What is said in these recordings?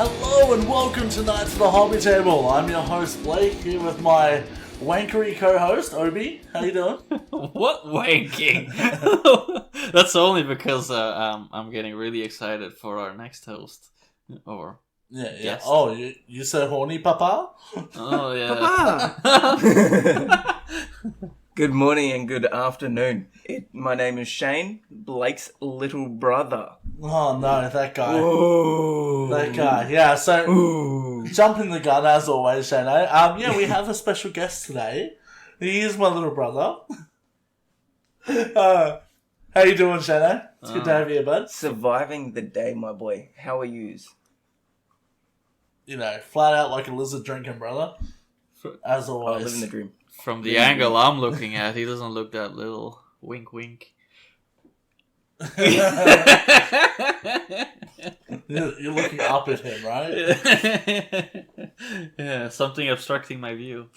Hello and welcome tonight to the Hobby Table. I'm your host Blake, here with my wankery co-host Obi. How you doing? What wanking? That's only because I'm getting really excited for our next host. Or Yeah. guest. Oh, you so horny, Papa? Oh yeah. Papa! Good morning and good afternoon. My name is Shane, Blake's little brother. Oh no, that guy. Whoa. That guy. Yeah. So Ooh. jumping the gun as always, Shane. Yeah, we have a special guest today. He is my little brother. How you doing, Shane? It's good to have you here, bud. Surviving the day, my boy. How are yous? You know, flat out like a lizard drinking, brother. As Oh, always. living the dream. From the angle I'm looking at, he doesn't look that little. Wink, wink. You're looking up at him, right? Yeah, something obstructing my view.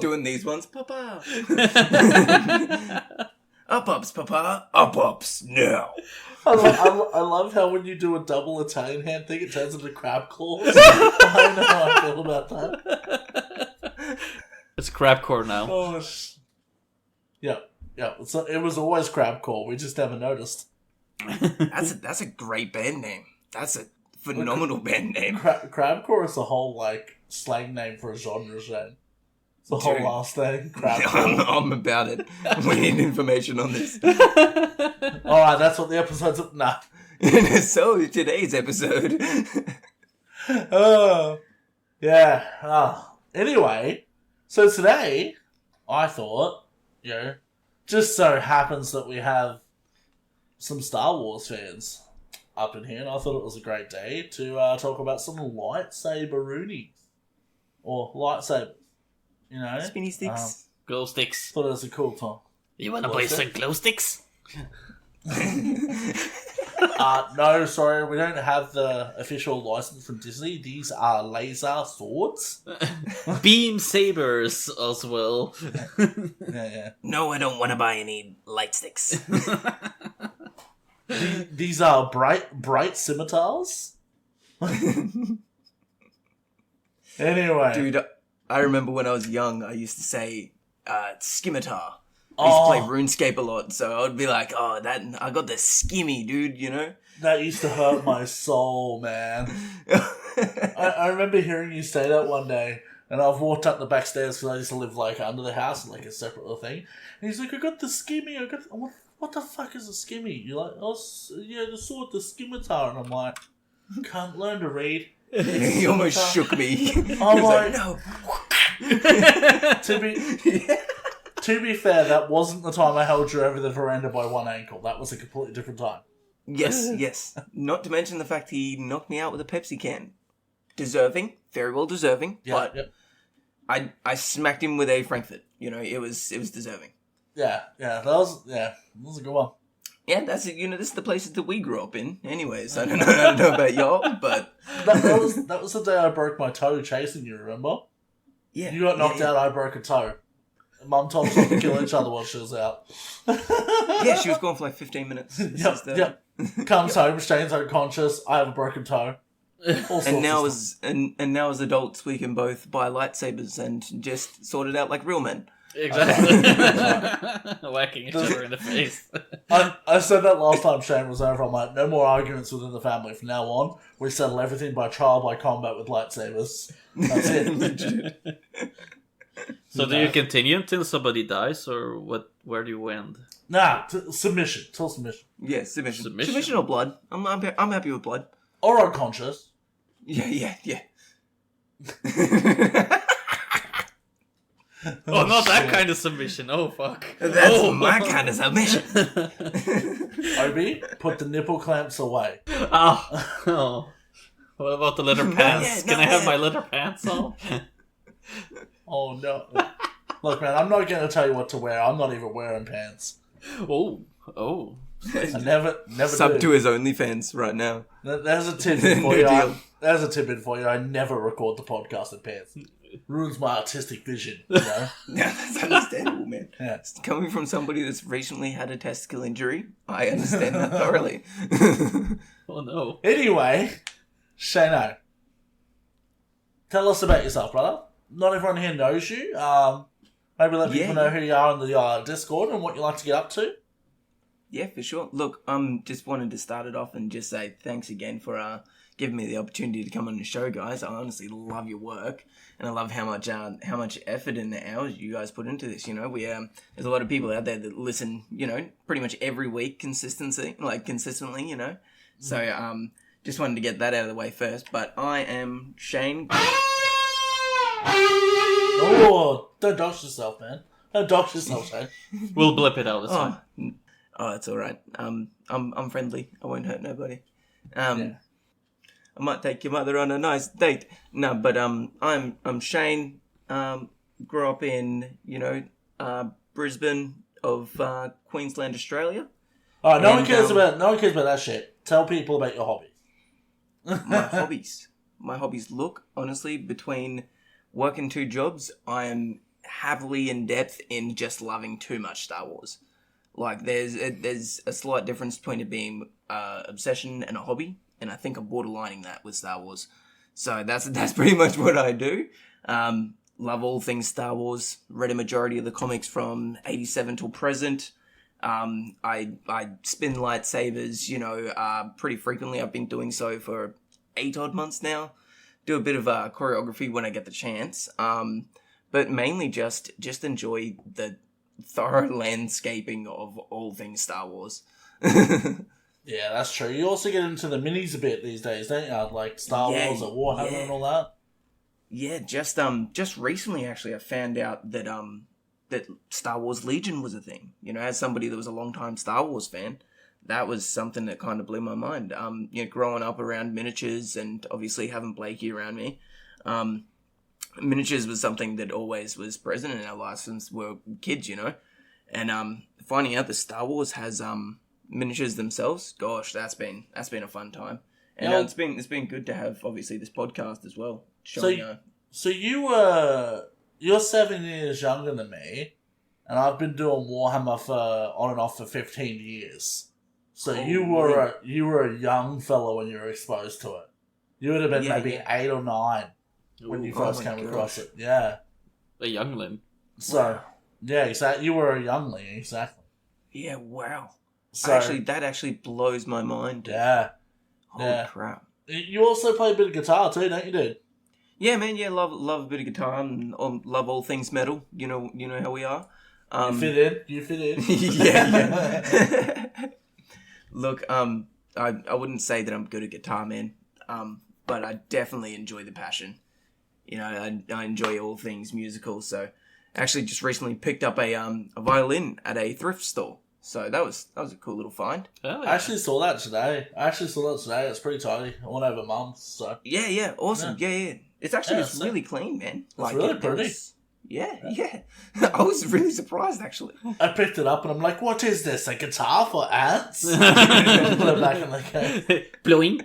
Doing these ones, Papa. Up-ups, Papa. Up-ups, now. I love how when you do a double Italian hand thing, it turns into crab claws. I know how I feel about that. It's crabcore now. Oh, yeah. It was always crabcore. We just never noticed. That's a great band name. That's a phenomenal band name. Crabcore is the whole like slang name for a genre, Shane. It's the whole Dude. last thing. Crabcore. I'm about it. We need information on this. Alright, that's what the episode's of. Nah. So, today's episode. Yeah. Anyway, so today, I thought, just so happens that we have some Star Wars fans up in here, and I thought it was a great day to talk about some lightsaber-roonies. Or lightsabers, Spinny sticks. Glowsticks. Thought it was a cool time. You wanna play some glowsticks? No, sorry, we don't have the official license from Disney. These are laser swords. Beam sabers as well. Yeah. No, I don't want to buy any light sticks. These are bright scimitars. Anyway. Dude, I remember when I was young, I used to say skimitar. I used to play RuneScape a lot, so I would be like, I got the skimmy, dude, That used to hurt my soul, man. I remember hearing you say that one day, and I've walked up the back stairs because I used to live like under the house in like a separate little thing. And he's like, I got the skimmy. What the fuck is a skimmy? You're like, the sword, the scimitar. And I'm like, can't learn to read. He almost shook me. He I'm was like, no. To be fair, that wasn't the time I held you over the veranda by one ankle. That was a completely different time. Yes. Not to mention the fact he knocked me out with a Pepsi can. Deserving, very well deserving. Yeah, but I smacked him with a Frankfurt. It was deserving. Yeah. That was a good one. Yeah, that's it. This is the places that we grew up in. Anyways, I don't know about y'all, but that was the day I broke my toe chasing you. Remember? yeah, You got knocked out. I broke a toe. Mum told us not to kill each other while she was out. Yeah, she was gone for like 15 minutes. Yep. Comes home, Shane's unconscious. I have a broken toe. And now as adults, we can both buy lightsabers and just sort it out like real men. Exactly. Whacking each other in the face. I said that last time Shane was over. I'm like, no more arguments within the family. From now on, we settle everything by trial by combat with lightsabers. That's it. So do you continue until somebody dies, or what? Where do you end? Nah, submission. Till submission. Yeah, submission or blood. I'm happy with blood. Or unconscious. Yeah. Oh, not that kind of submission. Oh, fuck. That's my kind of submission. Obi, put the nipple clamps away. Oh. What about the leather pants? Can I have my leather pants on? Oh, no. Look, man, I'm not going to tell you what to wear. I'm not even wearing pants. Oh. I never Sub do. to his OnlyFans right now. There's a tidbit for New you. deal. There's a tidbit for you. I never record the podcast in pants. Ruins my artistic vision, Yeah, that's understandable, man. Yeah. Coming from somebody that's recently had a testicle injury, I understand that thoroughly. Oh, no. Anyway, Shano, tell us about yourself, brother. Not everyone here knows you. Maybe let people know who you are on the Discord and what you like to get up to. Yeah, for sure. Look, just wanted to start it off and just say thanks again for giving me the opportunity to come on the show, guys. I honestly love your work, and I love how much effort and hours you guys put into this. You know, there's a lot of people out there that listen, you know, pretty much every week consistently. You know. So just wanted to get that out of the way first. But I am Shane. Oh, don't dox yourself, man. Don't dox yourself, Shane. We'll blip it out this time. Oh, it's all right. I'm friendly. I won't hurt nobody. Yeah. I might take your mother on a nice date. No, but I'm Shane. Grew up in Brisbane of Queensland, Australia. Oh, no one cares about that shit. Tell people about your hobby. My hobbies. Look, honestly, between working 2 jobs, I am heavily in depth in just loving too much Star Wars. Like, there's a slight difference between it being obsession and a hobby, and I think I'm borderlining that with Star Wars. So that's pretty much what I do. Love all things Star Wars. Read a majority of the comics from 87 till present. I spin lightsabers, pretty frequently. I've been doing so for 8 odd months now. Do a bit of choreography when I get the chance. But mainly just enjoy the thorough landscaping of all things Star Wars. Yeah, that's true. You also get into the minis a bit these days, don't you? Like Star Wars or Warhammer and all that. Yeah, just recently actually I found out that that Star Wars Legion was a thing. You know, as somebody that was a long-time Star Wars fan, that was something that kind of blew my mind. Growing up around miniatures and obviously having Blakey around me, miniatures was something that always was present in our lives since we were kids, you know. And finding out that Star Wars has miniatures themselves, gosh, that's been a fun time. And it's been good to have obviously this podcast as well. Showing, so you're 7 years younger than me, and I've been doing Warhammer for on and off for 15 years. So you were a young fellow when you were exposed to it. You would have been maybe 8 or 9 when you first came across it. Yeah. A youngling. So, yeah, exactly. You were a youngling, exactly. Yeah, wow. So, that actually blows my mind. Yeah. Holy crap. You also play a bit of guitar too, don't you, dude? Yeah, man. Yeah, love a bit of guitar and love all things metal. You know how we are. You fit in. yeah. Look, I wouldn't say that I'm good at guitar, man. But I definitely enjoy the passion. You know, I enjoy all things musical. So, actually, just recently picked up a violin at a thrift store. So that was a cool little find. Oh, yeah. I actually saw that today. It's pretty tidy. I went over Mum's, so... Yeah, awesome. Yeah. It's really clean, man. It's really pretty. Yeah. I was really surprised, actually. I picked it up and I'm like, what is this? A guitar for ants? Put it back in the case. Blowing.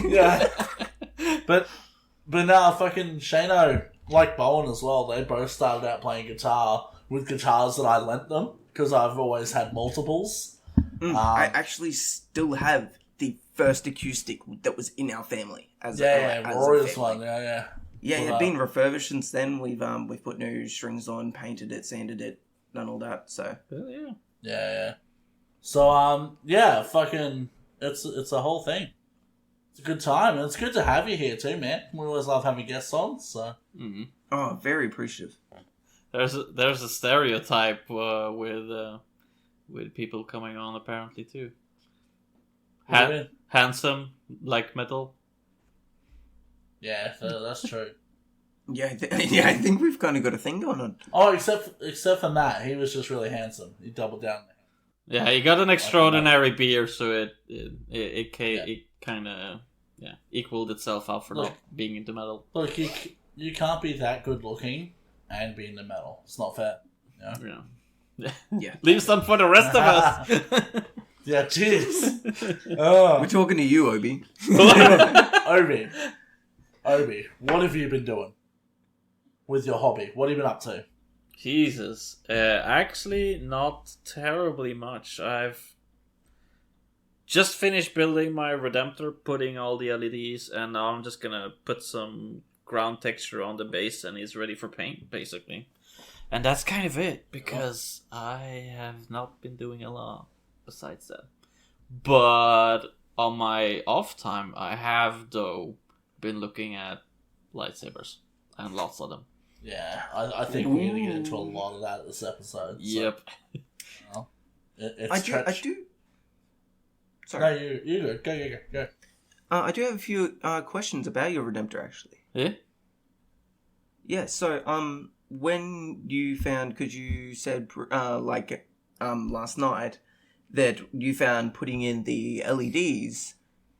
Yeah. But now fucking Shano, like Bowen as well, they both started out playing guitar with guitars that I lent them, because I've always had multiples. I actually still have the first acoustic that was in our family. Rory's one, yeah. Yeah, been refurbished since then. We've put new strings on, painted it, sanded it, done all that, so. Yeah. So, fucking, it's a whole thing. It's a good time, and it's good to have you here too, man. We always love having guests on, so. Mm-hmm. Oh, very appreciative. There's a stereotype with people coming on apparently too. Handsome, like metal. Yeah, that's true. Yeah, I think we've kind of got a thing going on. Oh, except for Matt, he was just really handsome. He doubled down. Yeah, he got an extraordinary beard, so it kind of equaled itself out for not being into metal. Look, you can't be that good looking and be into metal. It's not fair. You know? Yeah. Leave some for the rest of us. Yeah, cheers. We're talking to you, Obi. Obi, what have you been doing with your hobby? What have you been up to? Jesus. Actually, not terribly much. I've just finished building my Redemptor, putting all the LEDs, and now I'm just gonna put some ground texture on the base, and he's ready for paint, basically. And that's kind of it, because I have not been doing a lot besides that. But on my off time, I have, though, been looking at lightsabers, and lots of them. Yeah, I think we're going to get into a lot of that this episode. Yep. So, I do. Sorry. No, you're good. Go. I do have a few questions about your Redemptor, actually. Yeah? Yeah, so, when you found, because you said, last night, that you found putting in the LEDs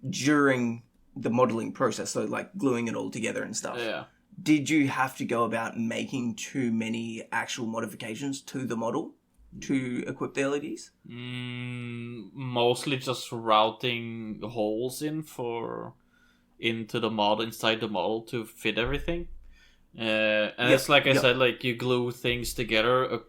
during the modelling process, so, like, gluing it all together and stuff. Yeah. Did you have to go about making too many actual modifications to the model to equip the LEDs? Mostly just routing holes into the model, inside the model to fit everything. And it's like I said, like you glue things together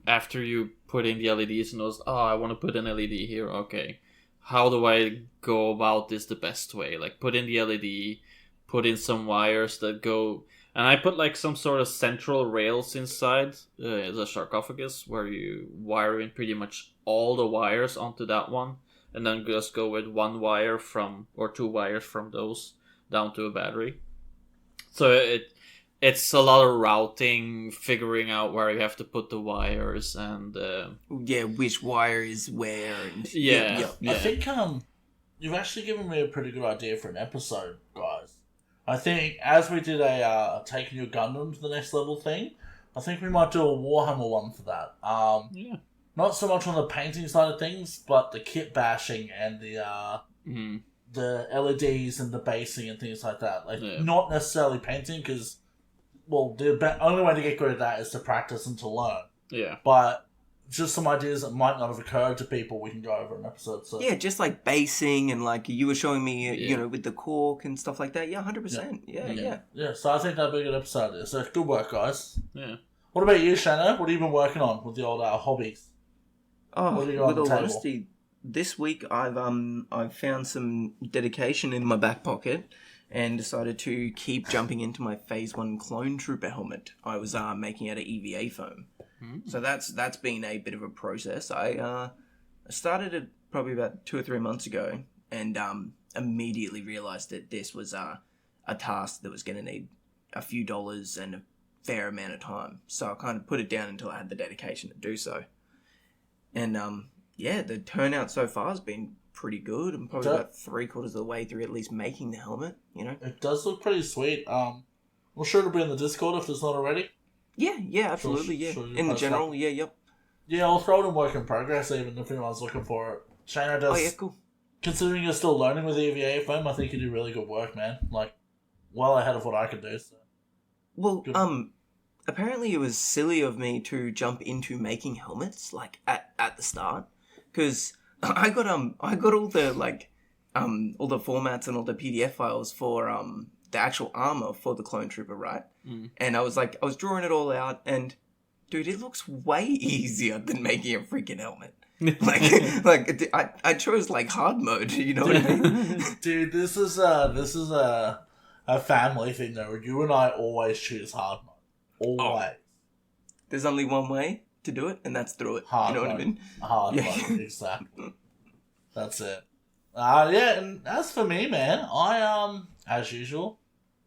after you put in the LEDs, and I want to put an LED here. Okay, how do I go about this the best way? Like put in the LED, put in some wires that go, and I put like some sort of central rails inside the sarcophagus where you wire in pretty much all the wires onto that one, and then just go with one wire or two wires from those down to a battery. So it's a lot of routing, figuring out where you have to put the wires, and which wire is where, and yeah. I think you've actually given me a pretty good idea for an episode, guys. I think as we did a taking your Gundam to the next level thing, I think we might do a Warhammer one for that. Not so much on the painting side of things, but the kit bashing and the LEDs and the basing and things like that. Like not necessarily painting, because the only way to get good at that is to practice and to learn. Yeah. But just some ideas that might not have occurred to people we can go over in an episode. So. Yeah, just like basing and like you were showing me, with the cork and stuff like that. Yeah, 100%. Yeah. So I think that'd be a good episode. So good work, guys. Yeah. What about you, Shanna? What have you been working on with the old hobbies? Oh, with all honesty, this week I've found some dedication in my back pocket and decided to keep jumping into my Phase 1 Clone Trooper helmet. I was making out of EVA foam. So that's been a bit of a process. I started it probably about 2 or 3 months ago, and immediately realised that this was a task that was going to need a few dollars and a fair amount of time. So I kind of put it down until I had the dedication to do so. And the turnout so far has been pretty good. I'm probably about 3/4 of the way through at least making the helmet. It does look pretty sweet. We're sure it'll be in the Discord if it's not already. Yeah, absolutely. Sure, in the general, yep. Yeah, I'll throw it in work in progress even if anyone's looking for it. Shana does. Oh yeah, cool. Considering you're still learning with EVA foam, I think you do really good work, man. Like, well ahead of what I could do. So. Well, good. Apparently it was silly of me to jump into making helmets like at the start, because I got all the all the formats and all the PDF files for the actual armor for the Clone Trooper, right? And I was drawing it all out, and dude, it looks way easier than making a freaking helmet. I chose hard mode, you know what I mean? Dude, this is a family thing though. You and I always choose hard mode. Always. There's only one way to do it, and that's through it. Hard you know mode. What I mean? Hard mode, exactly. That's it. And as for me, man, I as usual,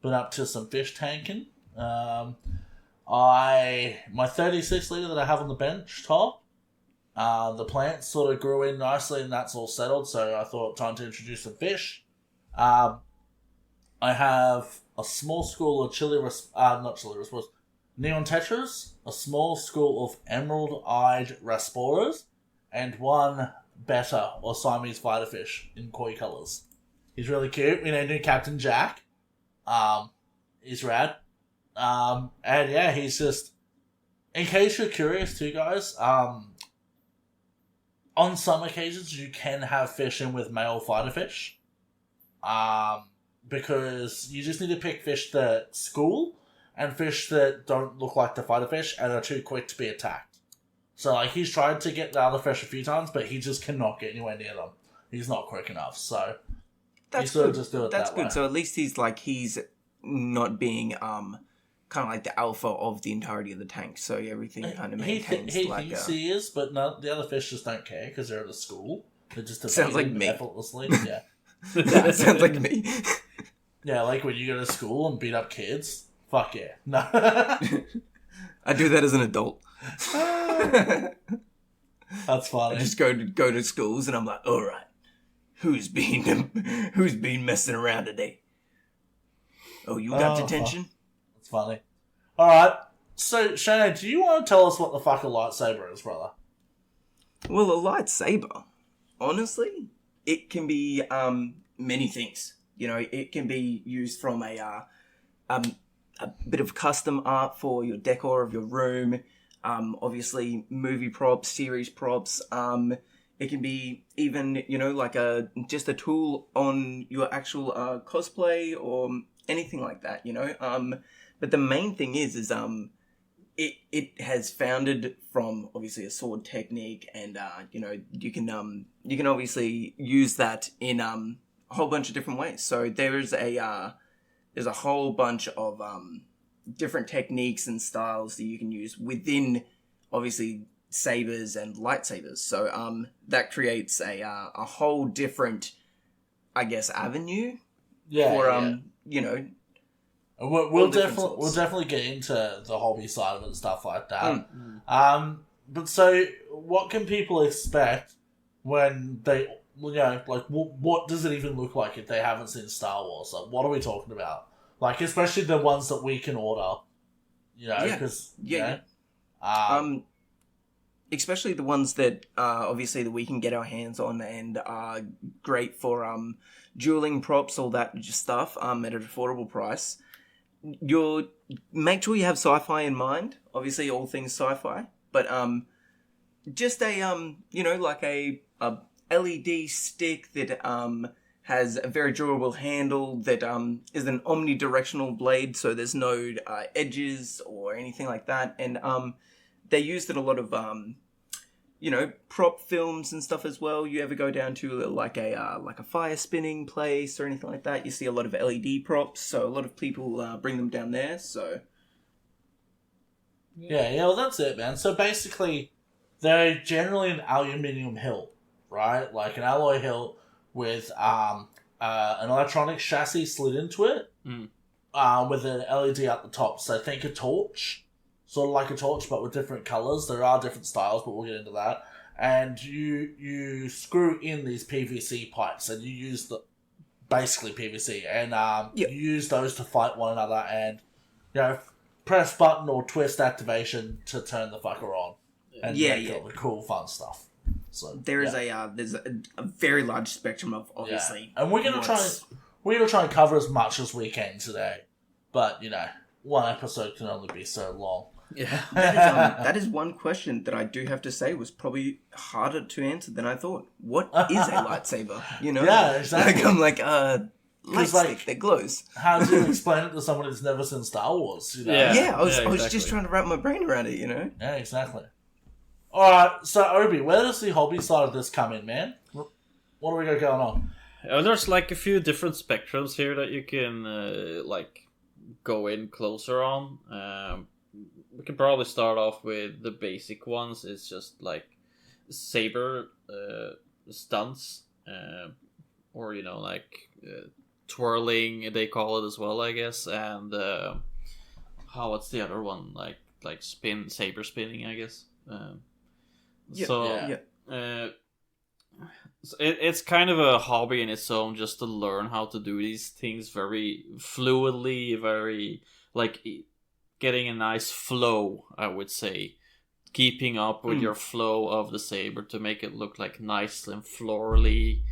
been up to some fish tanking. My 36 litre that I have on the bench top, the plants sort of grew in nicely and that's all settled, so I thought time to introduce some fish. I have a small school of neon tetras, a small school of emerald-eyed rasporas, and one betta or Siamese fighter fish in koi colours. He's really cute. We named him Captain Jack. He's rad. And yeah, he's just... In case you're curious too, guys, on some occasions you can have fish in with male fighter fish. Because you just need to pick fish that school and fish that don't look like the fighter fish and are too quick to be attacked. So, he's tried to get the other fish a few times, but he just cannot get anywhere near them. he's not quick enough. So That's you sort good. of just do it That's that good. way. So at least he's not being kind of like the alpha of the entirety of the tank. So everything kind of maintains he like thinks he is, but no, the other fish just don't care because they're at a school. They just Sounds like evade me. effortlessly. Yeah, that sounds like me. yeah, like when you go to school and beat up kids. Fuck yeah, no. I do that as an adult. That's funny. I just go to schools and I'm like, all right, who's been messing around today? Oh, you got detention? That's funny. All right. So, Shane, do you want to tell us what the fuck a lightsaber is, brother? Well, a lightsaber, honestly, it can be many things. You know, it can be used from a bit of custom art for your decor of your room. Obviously, movie props, series props. It can be even, you know, like just a tool on your actual cosplay or anything like that. You know, but the main thing is it has founded from obviously a sword technique, and you know, you can obviously use that in a whole bunch of different ways. So there's a whole bunch of different techniques and styles that you can use within obviously sabers and lightsabers. So that creates a whole different, I guess, avenue for you know. We'll definitely get into the hobby side of it and stuff like that. But so, what can people expect when they, you know, like, what does it even look like if they haven't seen Star Wars? Like, what are we talking about? Like, especially the ones that we can order, you know, because especially the ones that obviously that we can get our hands on and are great for dueling props, all that stuff at an affordable price. You'll make sure you have sci-fi in mind. Obviously, all things sci-fi, but just a you know, like a LED stick that has a very durable handle that is an omnidirectional blade, so there's no edges or anything like that, and they used in a lot of you know, prop films and stuff as well. You ever go down to like a fire spinning place or anything like that, you see a lot of LED props, so a lot of people bring them down there. So yeah, well, that's it, man. So basically, they're generally an aluminium hilt, right? Like an alloy hilt with an electronic chassis slid into it, with an LED at the top. So think a torch. Sort of like a torch, but with different colours. There are different styles, but we'll get into that. And you screw in these PVC pipes, and you use basically PVC, and you use those to fight one another, and you know, press button or twist activation to turn the fucker on, and make all the cool fun stuff. So there's a very large spectrum of obviously, and we're gonna try and cover as much as we can today, but you know, one episode can only be so long. Yeah, that is one question that I do have to say was probably harder to answer than I thought. What is a lightsaber? You know, yeah, exactly. Like I'm like light stick that glows. How do you explain it to someone who's never seen Star Wars? You know? I was just trying to wrap my brain around it. You know. Yeah, exactly. All right, so Obi, where does the hobby side of this come in, man? What do we got going on? There's like a few different spectrums here that you can like go in closer on. We can probably start off with the basic ones. It's just like saber stunts, or you know, like twirling. They call it as well, I guess. And what's the other one? Like saber spinning, I guess. It's kind of a hobby in its own, just to learn how to do these things very fluidly, very like getting a nice flow, I would say. Keeping up with your flow of the saber to make it look like nice and florally.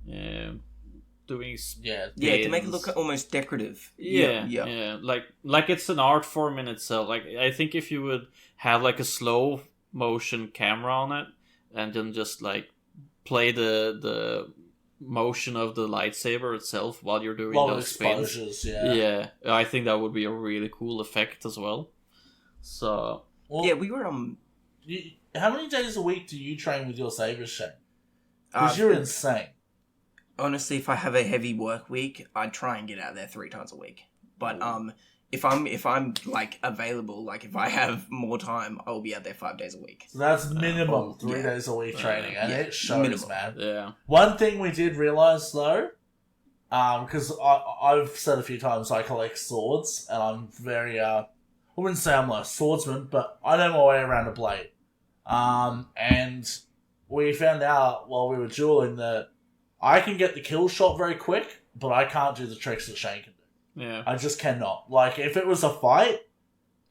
Doing to make it look almost decorative. Yeah. Like it's an art form in itself. Like I think if you would have like a slow motion camera on it and then just like play the motion of the lightsaber itself while you're doing those spins. Yeah, I think that would be a really cool effect as well. So we were how many days a week do you train with your sabers, Shane? Because you're insane. Honestly, if I have a heavy work week, I try and get out there 3 times a week. But if I'm like available, like if I have more time, I'll be out there 5 days a week. So that's minimum 3 days a week training, and it shows, minimum. man. Yeah. One thing we did realize though, because I've said a few times I collect swords, and I'm very I wouldn't say I'm a swordsman, but I know my way around a blade. And we found out while we were dueling that I can get the kill shot very quick, but I can't do the tricks that Shane can do. Yeah. I just cannot. Like, if it was a fight,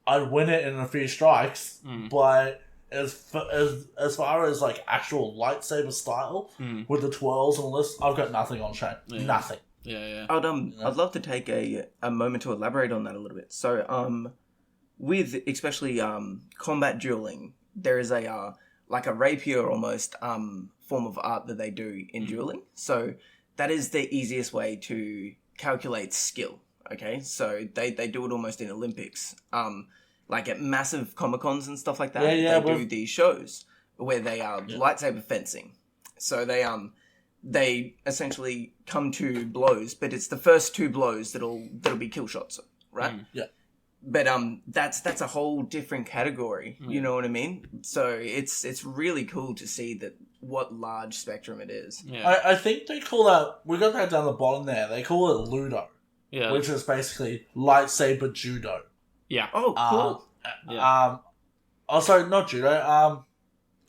I'd win it in a few strikes, but as far as, like, actual lightsaber style, with the twirls and all this, I've got nothing on Shane. Yeah. Nothing. Yeah. I'd love to take a moment to elaborate on that a little bit. So, with especially combat dueling, there is a like a rapier almost form of art that they do in dueling. So that is the easiest way to calculate skill. Okay, so they do it almost in Olympics. Like at massive Comic-Cons and stuff like that. They do these shows where they are lightsaber fencing. So they essentially come to blows, but it's the first 2 blows that'll be kill shots, right? Yeah. But that's a whole different category. You know what I mean? So it's really cool to see what large spectrum it is. Yeah. I think they call that, we got that down the bottom there, they call it Ludo. Yeah. Which is basically lightsaber judo. Yeah. Oh, cool. Also, not judo,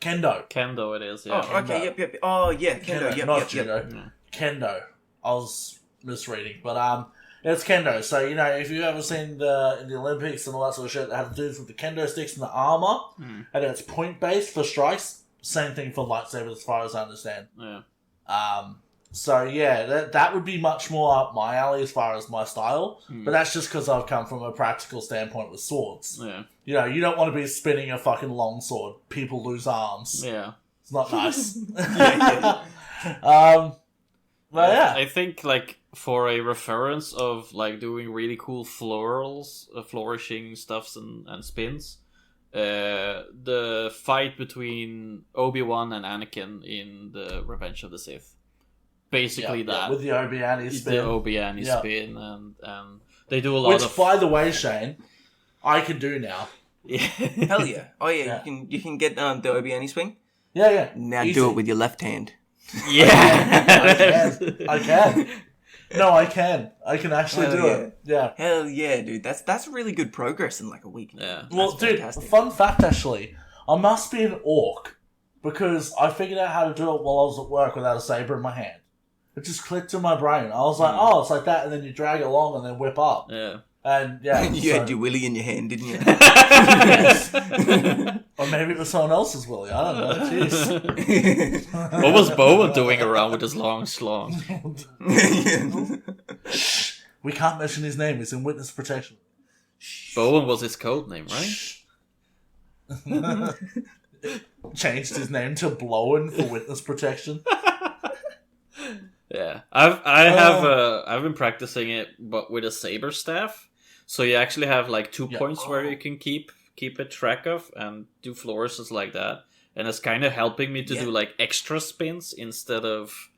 kendo. Kendo it is, yeah. Oh, okay, yep. Oh, yeah, kendo, Not judo. Kendo. I was misreading, but it's kendo. So, you know, if you've ever seen in the Olympics and all that sort of shit, they have dudes with the kendo sticks and the armor, and it's point-based for strikes. Same thing for lightsabers as far as I understand. Yeah. So, yeah, that would be much more up my alley as far as my style, but that's just because I've come from a practical standpoint with swords. Yeah. You know, you don't want to be spinning a fucking long sword. People lose arms. Yeah. It's not nice. But yeah. I think, like, for a reference of, like, doing really cool florals, flourishing stuffs and spins, the fight between Obi-Wan and Anakin in the Revenge of the Sith. Basically that. With the Obi-Wan spin. The Obi-Wan spin, and they do a lot of... Which, by the way, Shane, I can do now. Yeah. Hell yeah. Oh yeah, you can get the Obi-Wan swing. Yeah. Now Easy. do it with your left hand. Yeah. I can. No, I can. I can actually do it. Yeah. Hell yeah, dude. That's really good progress in like a week. Yeah. Well, dude, fun fact actually, I must be an orc because I figured out how to do it while I was at work without a saber in my hand. It just clicked in my brain. I was like, oh, it's like that, and then you drag it along and then whip up. Yeah. And yeah, you had your willy in your hand, didn't you? Yes. Or maybe it was someone else's willy. I don't know. Jeez. What was Bowen doing around with his long schlong? Shh. We can't mention his name. He's in witness protection. Bowen was his code name, right? Changed his name to Blowen for witness protection. Yeah, I've been practicing it, but with a saber staff. So you actually have like 2 points where you can keep it track of and do flourishes like that, and it's kind of helping me to do like extra spins instead of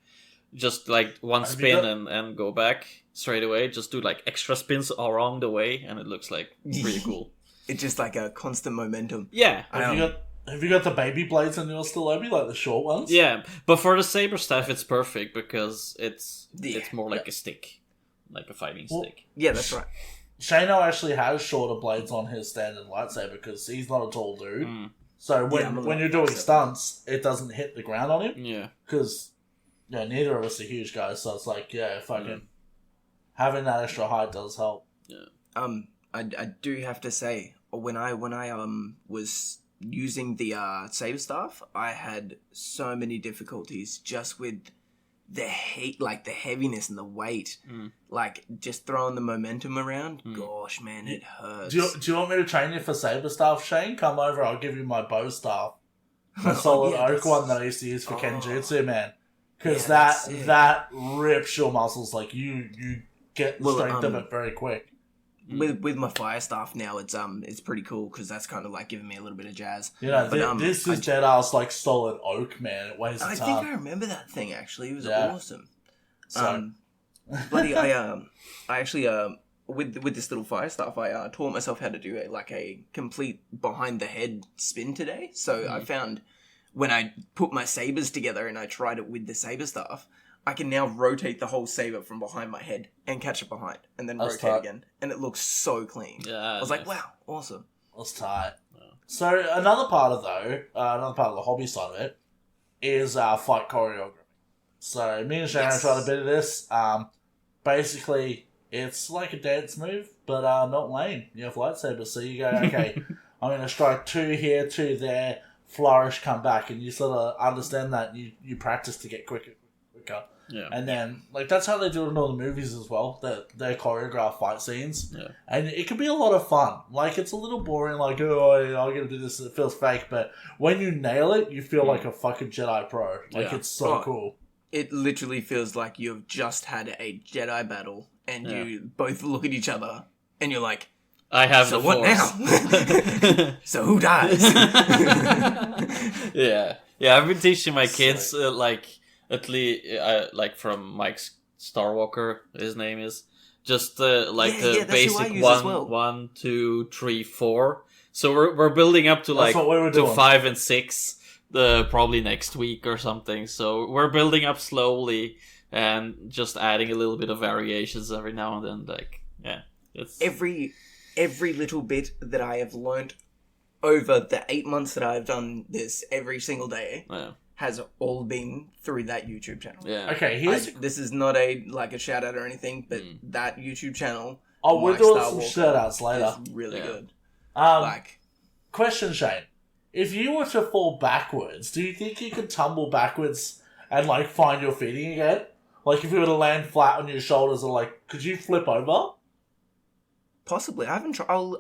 just like one spin and go back straight away. Just do like extra spins along the way, and it looks like really cool. It's just like a constant momentum. Yeah. Have you got the baby blades on yours still, Obi? Like the short ones? Yeah, but for the saber staff, it's perfect because it's more like a stick, like a fighting stick. Yeah, that's right. Shano actually has shorter blades on his standard lightsaber because he's not a tall dude. So when you're doing stunts, it doesn't hit the ground on him. Yeah. Because neither of us are huge guys, so it's like, fucking having that extra height does help. Yeah. I do have to say, when I was using the saber staff, I had so many difficulties just with the heat, like the heaviness and the weight, like just throwing the momentum around. Gosh, man, it hurts. Do you want me to train you for saber staff, Shane? Come over, I'll give you my bow staff, my solid oak one that I used to use for Kenjutsu, man. Because that rips your muscles. Like you get the strength of it very quick. With my fire staff now, it's pretty cool because that's kind of like giving me a little bit of jazz. Yeah, this is Jedi's like solid oak, man. It weighs a ton. I think I remember that thing actually. It was awesome. So, Bloody, I actually, with this little fire stuff, I taught myself how to do a complete behind the head spin today. So I found when I put my sabers together and I tried it with the saber stuff, I can now rotate the whole saber from behind my head and catch it behind, and then That's rotate tight. again, and it looks so clean. Yeah, I was like, wow, awesome. let's tie it. So another part of the hobby side of it is fight choreography. So me and Shannon tried a bit of this. Basically, it's like a dance move, but not lane. You have lightsabers, so you go, okay, I'm going to strike 2 here, 2 there, flourish, come back, and you sort of understand that. You practice to get quicker. Yeah. And then, like, that's how they do it in all the movies as well. They choreograph fight scenes. Yeah. And it can be a lot of fun. Like, it's a little boring, like, oh, I'm going to do this, it feels fake. But when you nail it, you feel like a fucking Jedi pro. Like, it's so cool. It literally feels like you've just had a Jedi battle, and you both look at each other, and you're like, I have so the what force. now? So who dies? Yeah. I've been teaching my kids at least from Mike Starwalker, his name is just the basic 1, 2, 3, 4. So we're building up to That's what we were doing. 5 and 6. Probably next week or something. So we're building up slowly and just adding a little bit of variations every now and then. It's every little bit that I have learnt over the 8 months that I've done this every single day has all been through that YouTube channel. Yeah. Okay, this is not a shout out or anything, but that YouTube channel. Oh, we're Mike doing Star some Walker, shout outs later. is really good. Question, Shane. If you were to fall backwards, do you think you could tumble backwards and find your feeting again? Like if you were to land flat on your shoulders, or could you flip over? Possibly. I haven't tried. I'll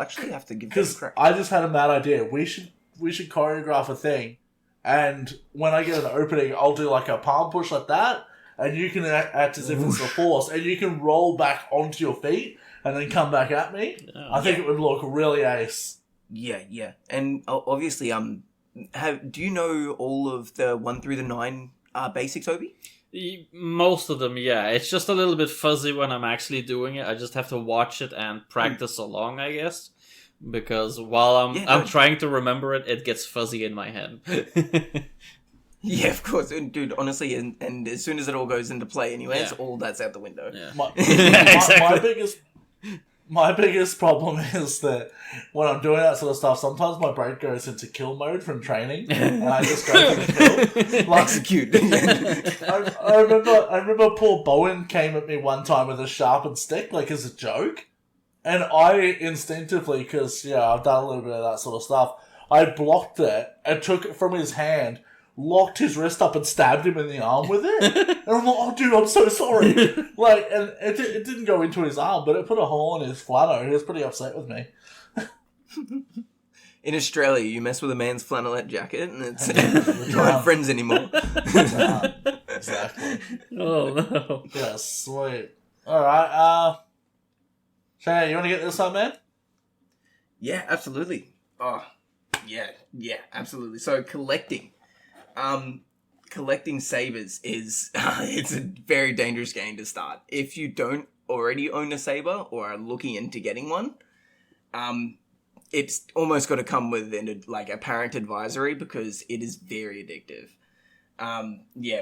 actually have to give that a Because crack. I just had a mad idea. We should choreograph a thing, and when I get an opening, I'll do a palm push like that, and you can act as if it's the force, and you can roll back onto your feet and then come back at me. Yeah. I think it would look really ace. Yeah. And obviously, do you know all of the 1 through the 9 basics, Obi? Most of them, yeah. It's just a little bit fuzzy when I'm actually doing it. I just have to watch it and practice along, I guess. Because while I'm trying to remember it, it gets fuzzy in my head. Yeah, of course. And, dude, honestly, and as soon as it all goes into play anyways, all that's out the window. Yeah. Exactly. My biggest problem is that when I'm doing that sort of stuff, sometimes my brain goes into kill mode from training, and I just go for the kill. Execute. I remember poor Bowen came at me one time with a sharpened stick, as a joke, and I instinctively, because I've done a little bit of that sort of stuff, I blocked it and took it from his hand, locked his wrist up and stabbed him in the arm with it. And I'm like, oh, dude, I'm so sorry. And it didn't go into his arm, but it put a hole in his flannel. He was pretty upset with me. In Australia, you mess with a man's flannelette jacket and it's not friends anymore. Exactly. Oh, no. Yeah, sweet. Alright, Shane, you want to get this up, man? Yeah, absolutely. Oh, yeah, absolutely. So collecting sabers is it's a very dangerous game to start. If you don't already own a saber or are looking into getting one, it's almost got to come with a parent advisory because it is very addictive.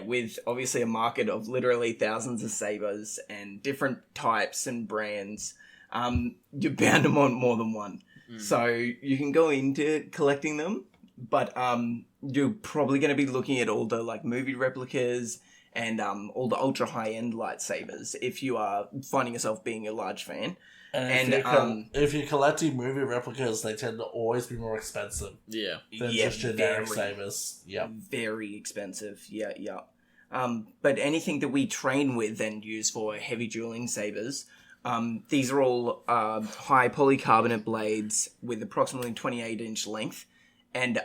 With obviously a market of literally thousands of sabers and different types and brands, you're bound to want more than one. So you can go into collecting them, but you're probably going to be looking at all the movie replicas and all the ultra high end lightsabers if you are finding yourself being a large fan. And if you're collecting movie replicas, they tend to always be more expensive Yeah. than just generic sabers. Yeah, very expensive. Yeah. But anything that we train with and use for heavy dueling sabers, these are all high polycarbonate blades with approximately 28-inch length, and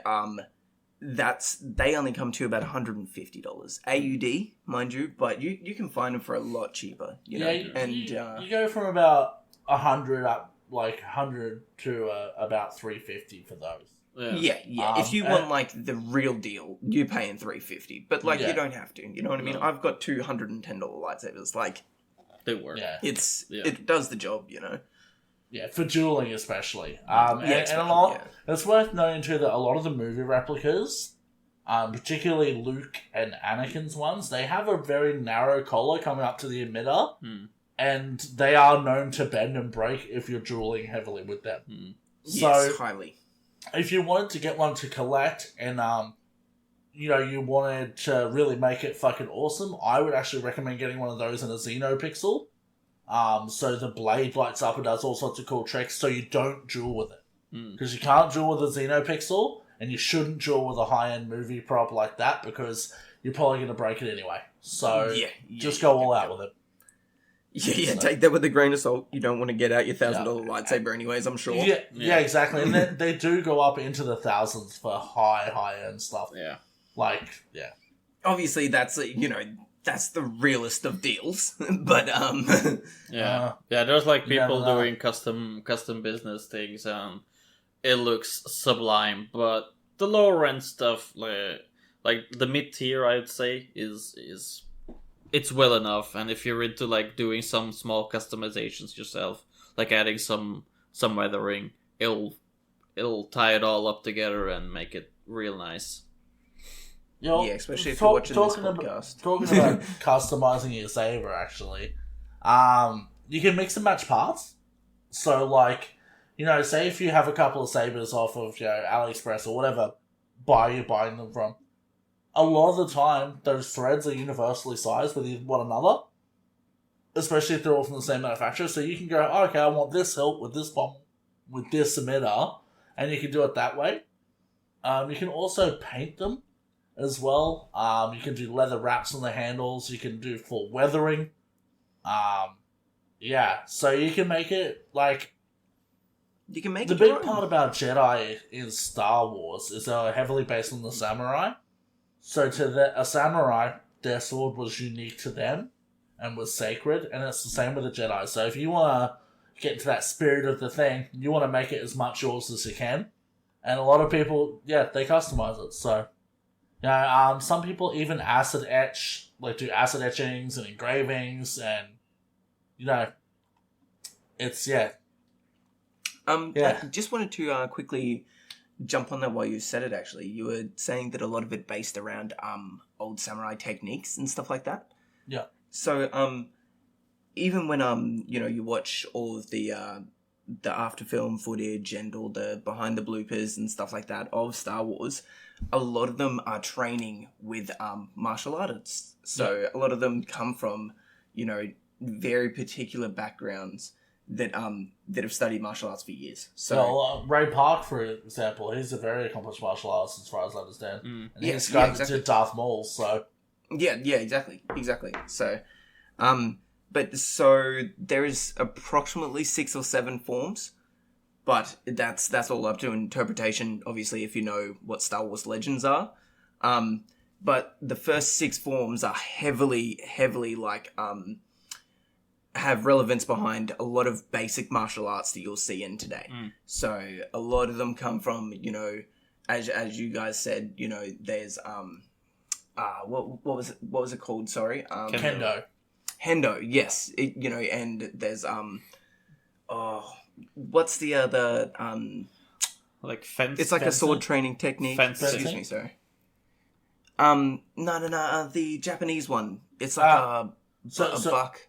they only come to about $150 AUD, mind you, but you can find them for a lot cheaper. You know, you go from about 100 up, 100 to about $350 for those. Yeah. If you want like the real deal, you're paying $350. But like you don't have to. You know what I mean? I've got $210 lightsabers. Like they work. Yeah. It does the job. You know. Yeah, for dueling especially. It's worth noting too that a lot of the movie replicas, particularly Luke and Anakin's ones, they have a very narrow collar coming up to the emitter, and they are known to bend and break if you're dueling heavily with them. So, yes, highly. If you wanted to get one to collect and you wanted to really make it fucking awesome, I would actually recommend getting one of those in a Xenopixel. So the blade lights up and does all sorts of cool tricks, so you don't duel with it. Because you can't duel with a Xenopixel, and you shouldn't duel with a high-end movie prop like that, because you're probably going to break it anyway. So just go all out with it. Yeah, take that with a grain of salt. You don't want to get out your $1,000 lightsaber anyways, I'm sure. Yeah, exactly. And they do go up into the thousands for high-end stuff. Yeah. Obviously, that's, that's the realest of deals. But, there's like people doing custom business things, and it looks sublime, but the lower end stuff, like the mid-tier, I would say, is it's well enough. And if you're into like doing some small customizations yourself, like adding some weathering, it'll tie it all up together and make it real nice. Especially if you're watching this podcast. Talking about customizing your saber, actually, you can mix and match parts. So, like, say if you have a couple of sabers off of AliExpress or whatever you're buying them from, a lot of the time those threads are universally sized with one another, especially if they're all from the same manufacturer. So you can go, okay, I want this hilt with this bomb with this emitter, and you can do it that way. You can also paint them as well. You can do leather wraps on the handles. You can do full weathering. So you can make it like... You can make the big part about Jedi in Star Wars is they're heavily based on the samurai. So a samurai, their sword was unique to them and was sacred, and it's the same with the Jedi. So if you want to get into that spirit of the thing, you want to make it as much yours as you can. And a lot of people, they customize it. So, some people even acid etch, like do acid etchings and engravings, and, it's, I just wanted to quickly jump on that while you said it, actually. You were saying that a lot of it based around old samurai techniques and stuff like that. Yeah. So, even when, you watch all of the after film footage and all the behind the bloopers and stuff like that of Star Wars, a lot of them are training with martial artists. So a lot of them come from, very particular backgrounds that have studied martial arts for years. So Ray Park, for example, he's a very accomplished martial artist as far as I understand. And he's exactly. to Darth Maul, so... Yeah, exactly. So, but so there is approximately 6 or 7 forms, but that's all up to interpretation, obviously, if you know what Star Wars legends are. But the first 6 forms are heavily like, have relevance behind a lot of basic martial arts that you'll see in today. So a lot of them come from, as you guys said, there's, what was it called? Sorry. Kendo. Hendo, yes. And there's, what's the other, like fence? It's like a sword training technique. Excuse me, sorry. No, the Japanese one. It's like a buck.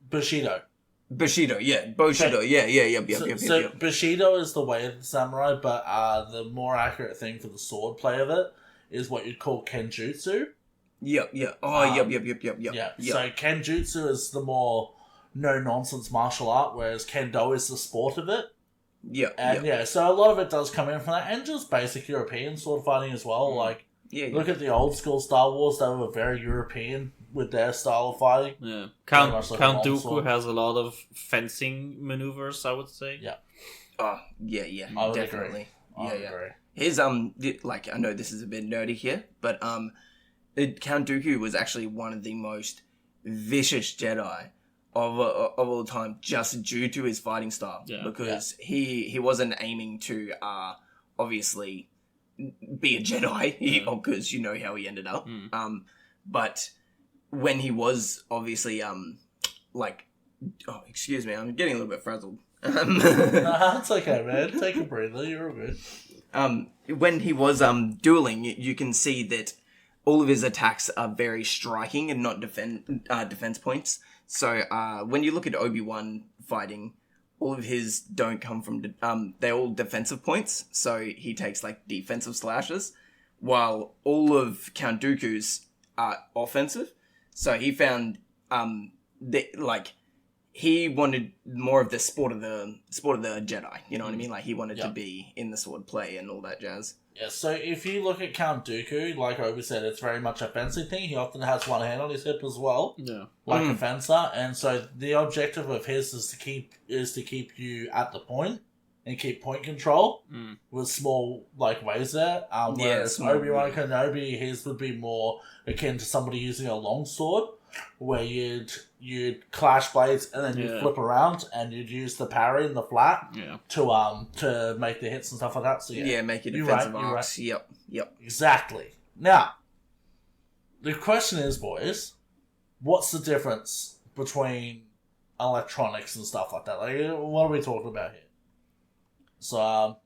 Bushido. Yeah. Bushido, yep. So Bushido is the way of the samurai, but the more accurate thing for the sword play of it is what you'd call Kenjutsu. Yep. Oh, yep. Yeah, so Kenjutsu is the more no-nonsense martial art, whereas Kendo is the sport of it. So a lot of it does come in from that, and just basic European sword fighting as well. Look at the old school Star Wars; they were very European with their style of fighting. Yeah, Count Dooku has a lot of fencing maneuvers, I would say. Yeah. Oh, yeah, definitely. I would agree. His I know this is a bit nerdy here, but Count Dooku was actually one of the most vicious Jedi of all time, just due to his fighting style. Yeah. Because he wasn't aiming to obviously be a Jedi, because you know how he ended up. But when he was obviously excuse me, I'm getting a little bit frazzled. It's okay, man. Take a breather. You're all good. When he was dueling, you can see that all of his attacks are very striking and not defense points. So when you look at Obi-Wan fighting, all of his don't come from... they're all defensive points, so he takes, like, defensive slashes, while all of Count Dooku's are offensive. So he found, he wanted more of the sport of the Jedi, you know what I mean? Like, he wanted to be in the sword play and all that jazz. Yeah, so if you look at Count Dooku, like Obi said, it's very much a fencing thing. He often has one hand on his hip as well, like a fencer. And so the objective of his is to keep you at the point and keep point control with small ways there. Whereas Obi-Wan Kenobi, his would be more akin to somebody using a long sword, where you'd clash blades and then you'd flip around and you'd use the parry and the flat to make the hits and stuff like that. So make your defensive arcs. Right. Yep. Exactly. Now, the question is, boys, what's the difference between electronics and stuff like that? Like, what are we talking about here? So,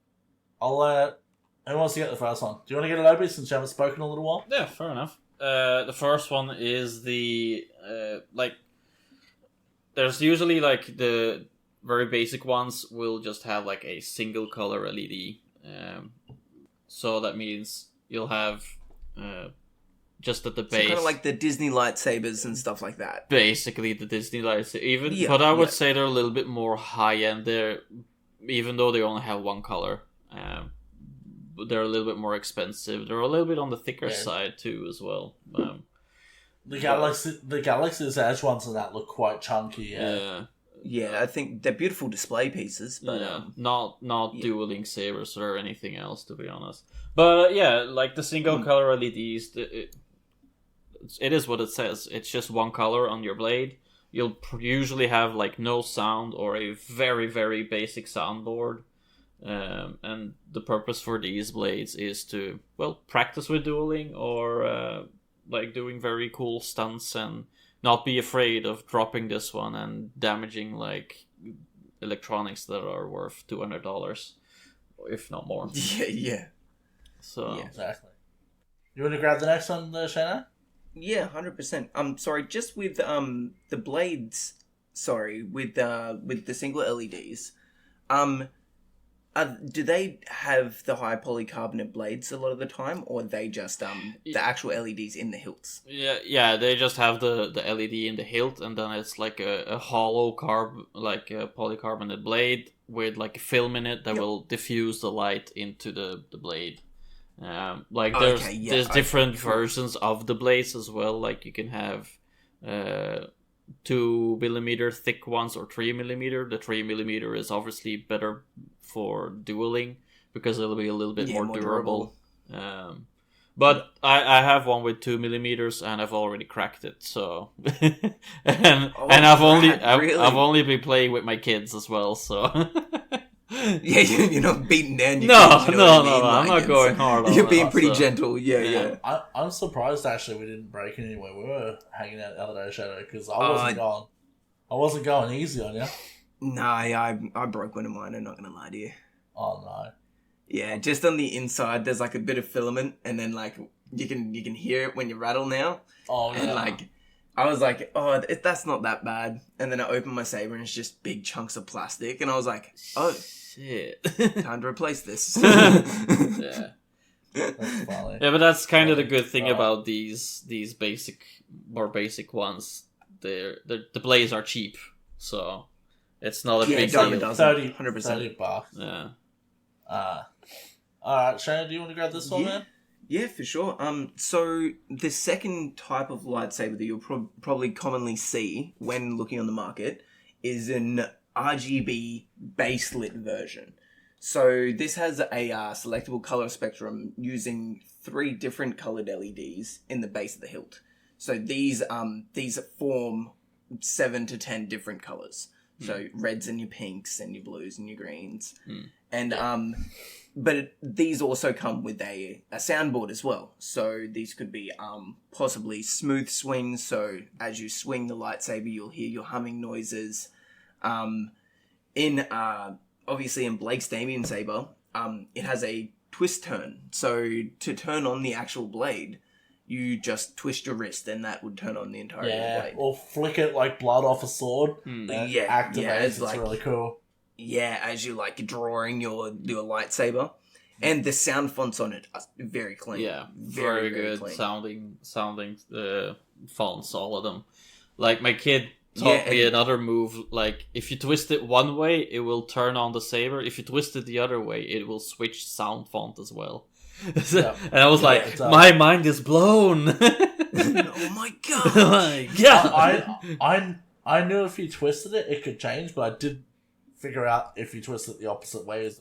I'll let... Who wants to get the first one? Do you want to get it, Obi, since you haven't spoken in a little while? Yeah, fair enough. The first one is the there's usually the very basic ones will just have a single color LED. So that means you'll have just at the base, kind of like the Disney lightsabers and stuff like that. Basically, the Disney lightsabers, but I would say they're a little bit more high end. There, even though they only have one color. They're a little bit more expensive. They're a little bit on the thicker side too, as well. The Galaxy's Edge ones and that look quite chunky. I think they're beautiful display pieces, but not dueling sabers or anything else, to be honest. But the single color LEDs, it is what it says. It's just one color on your blade. You'll usually have no sound or a very, very basic soundboard. And the purpose for these blades is to, practice with dueling or doing very cool stunts and not be afraid of dropping this one and damaging electronics that are worth $200, if not more. Yeah. So exactly. You want to grab the next one, Shana? Yeah, 100%. Sorry, just with the blades. Sorry, with the single LEDs. Do they have the high polycarbonate blades a lot of the time, or are they just the actual LEDs in the hilts? Yeah, they just have the LED in the hilt, and then it's a hollow polycarbonate blade with a film in it that will diffuse the light into the blade. There's different versions of the blades as well. You can have 2mm thick ones or 3mm. The 3mm is obviously better for dueling because it'll be a little bit more durable. But I have one with 2mm and I've already cracked it. So and I've only been playing with my kids as well. So you're not beating down your kids. Kids, no, I'm not going hard on You're being that, pretty gentle. Yeah. I'm surprised actually we didn't break it anyway. We were hanging out the other day, Shadow, because I wasn't going easy on you. No, I broke one of mine. I'm not gonna lie to you. Oh no. Yeah, just on the inside, there's a bit of filament, and then you can hear it when you rattle now. Oh and I was like, that's not that bad. And then I opened my saber, and it's just big chunks of plastic, and I was like, oh shit, time to replace this. Yeah. That's funny. Yeah, but that's kind of the good thing about these more basic ones. The blades are cheap, so it's not a big deal. 100%. $30. Yeah. Alright, Shane, do you want to grab this one, man? Yeah, for sure. So the second type of lightsaber that you'll probably commonly see when looking on the market is an RGB baselit version. So this has a selectable color spectrum using 3 different colored LEDs in the base of the hilt. So these form 7 to 10 different colors. So reds and your pinks and your blues and your greens. Mm. And but these also come with a soundboard as well. So these could be possibly smooth swings. So as you swing the lightsaber, you'll hear your humming noises. Obviously in Blake's Damien saber, it has a twist turn. So to turn on the actual blade, you just twist your wrist, and that would turn on the entirety of the blade. Or flick it like blood off a sword. It's like, really cool. Yeah, as you like drawing your lightsaber, and the sound fonts on it are very clean. Yeah, very good clean. sounding fonts, all of them. Like my kid taught me another move. Like if you twist it one way, it will turn on the saber. If you twist it the other way, it will switch sound font as well. And I was like, my mind is blown. Oh my god! Oh my god! I knew if you twisted it, it could change, but I did figure out if you twist it the opposite way.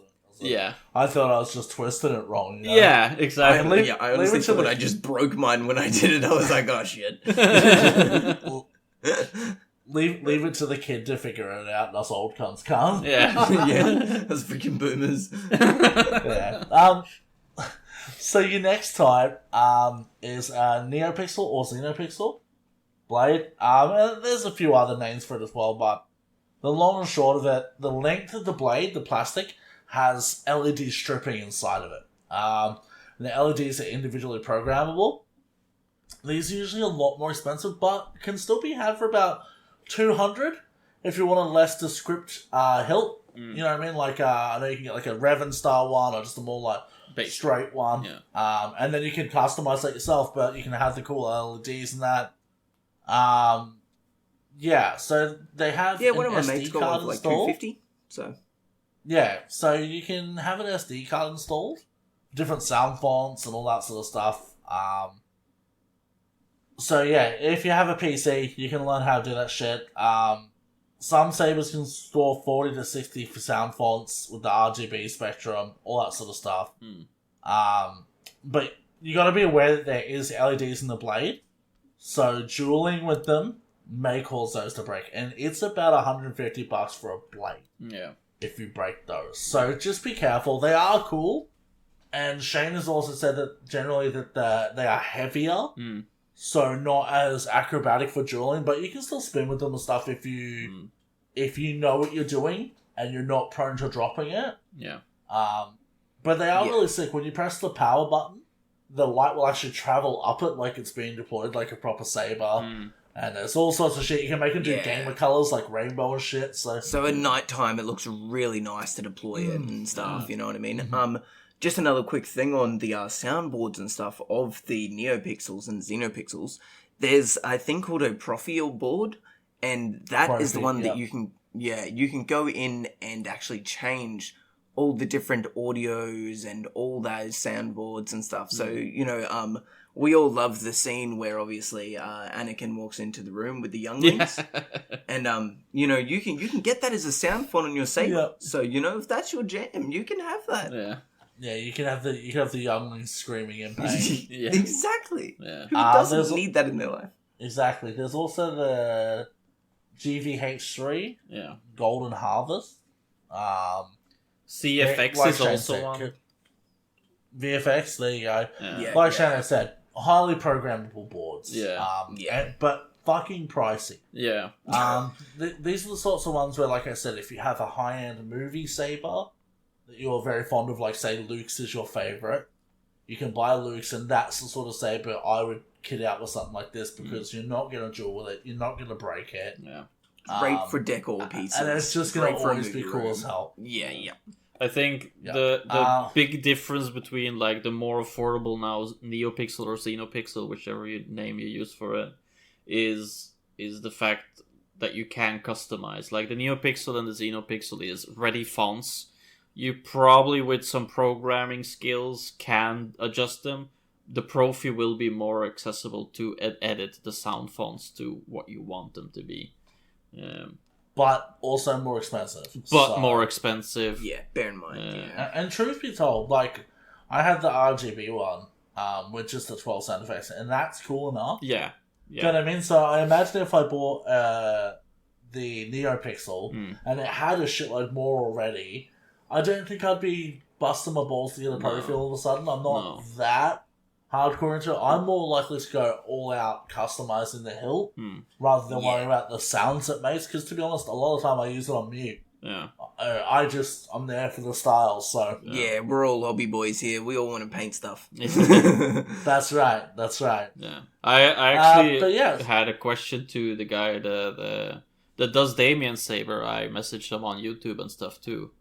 I thought I was just twisting it wrong. You know? Yeah, exactly. I honestly thought I just broke mine when I did it. I was like, oh shit. Leave it to the kid to figure it out, and us old cunts can't. Yeah. Yeah, those freaking boomers. Yeah. So your next type is Neopixel or Xenopixel blade. There's a few other names for it as well, but the long and short of it, the length of the blade, the plastic, has LED stripping inside of it. The LEDs are individually programmable. These are usually a lot more expensive, but can still be had for about $200 if you want a less descript hilt. You know what I mean? Like, I know you can get like a Revan style one or just a more like straight one. Yeah. And then you can customize that yourself, but you can have the cool LEDs and that. Yeah, so they have one of my mates got like $250. So so you can have an SD card installed, different sound fonts and all that sort of stuff. So yeah, if you have a PC, you can learn how to do that shit. Some sabers can store 40 to 60 for sound fonts with the RGB spectrum, all that sort of stuff. But you got to be aware that there is LEDs in the blade, so dueling with them may cause those to break, and it's about $150 for a blade. Yeah, if you break those, so just be careful. They are cool, and Shane has also said that generally that they are heavier. So not as acrobatic for dueling, but you can still spin with them and stuff if you know what you're doing and you're not prone to dropping it. Yeah. But they are really sick. When you press the power button, the light will actually travel up it like it's being deployed like a proper saber. And there's all sorts of shit. You can make them do gamer colours like rainbow and shit. So at night time, it looks really nice to deploy it and stuff. You know what I mean? Just another quick thing on the soundboards and stuff of the Neopixels and Xenopixels. There's a thing called a Profile board, and that is the one that you can go in and actually change all the different audios and all those soundboards and stuff. So, you know, we all love the scene where obviously Anakin walks into the room with the younglings. And, you know, you can get that as a sound font on your saber. Yeah. So, you know, if that's your jam, you can have that. Yeah. Yeah, you can have the younglings screaming in pain. Exactly. Yeah. Who doesn't need that in their life? Exactly. There's also the GVH3. Yeah. Golden Harvest. CFX like is also one. VFX, there you go. Yeah. Like Shannon said, highly programmable boards. Yeah. But fucking pricey. Yeah. These are the sorts of ones where, like I said, if you have a high-end movie saber that you're very fond of, like, say, Luke's is your favourite, you can buy Luke's, and that's the sort of saber I would kit out with something like this, because you're not going to duel with it, you're not going to break it. Yeah. Great for decor pieces. And it's just going to always be cool as hell. Yeah. I think the big difference between like the more affordable now Neopixel or Xenopixel, whichever name you use for it, is the fact that you can customize. Like the Neopixel and the Xenopixel is ready fonts. You probably with some programming skills can adjust them. The Profi will be more accessible to edit the sound fonts to what you want them to be. But also more expensive. More expensive. Yeah, bear in mind. And truth be told, like, I had the RGB one with just the 12 sound effects, and that's cool enough. Yeah. You know what I mean? So I imagine if I bought the NeoPixel, Hmm. and it had a shitload more already, I don't think I'd be busting my balls to get a Profi all of a sudden. I'm not that hardcore into it. I'm more likely to go all out customizing the hilt rather than worry about the sounds it makes, because to be honest, a lot of the time I use it on mute. Yeah. I'm there for the style, so... Yeah, we're all hobby boys here. We all want to paint stuff. That's right. Yeah. I actually but yeah. had a question to the guy that does Damien Saber. I messaged him on YouTube and stuff too.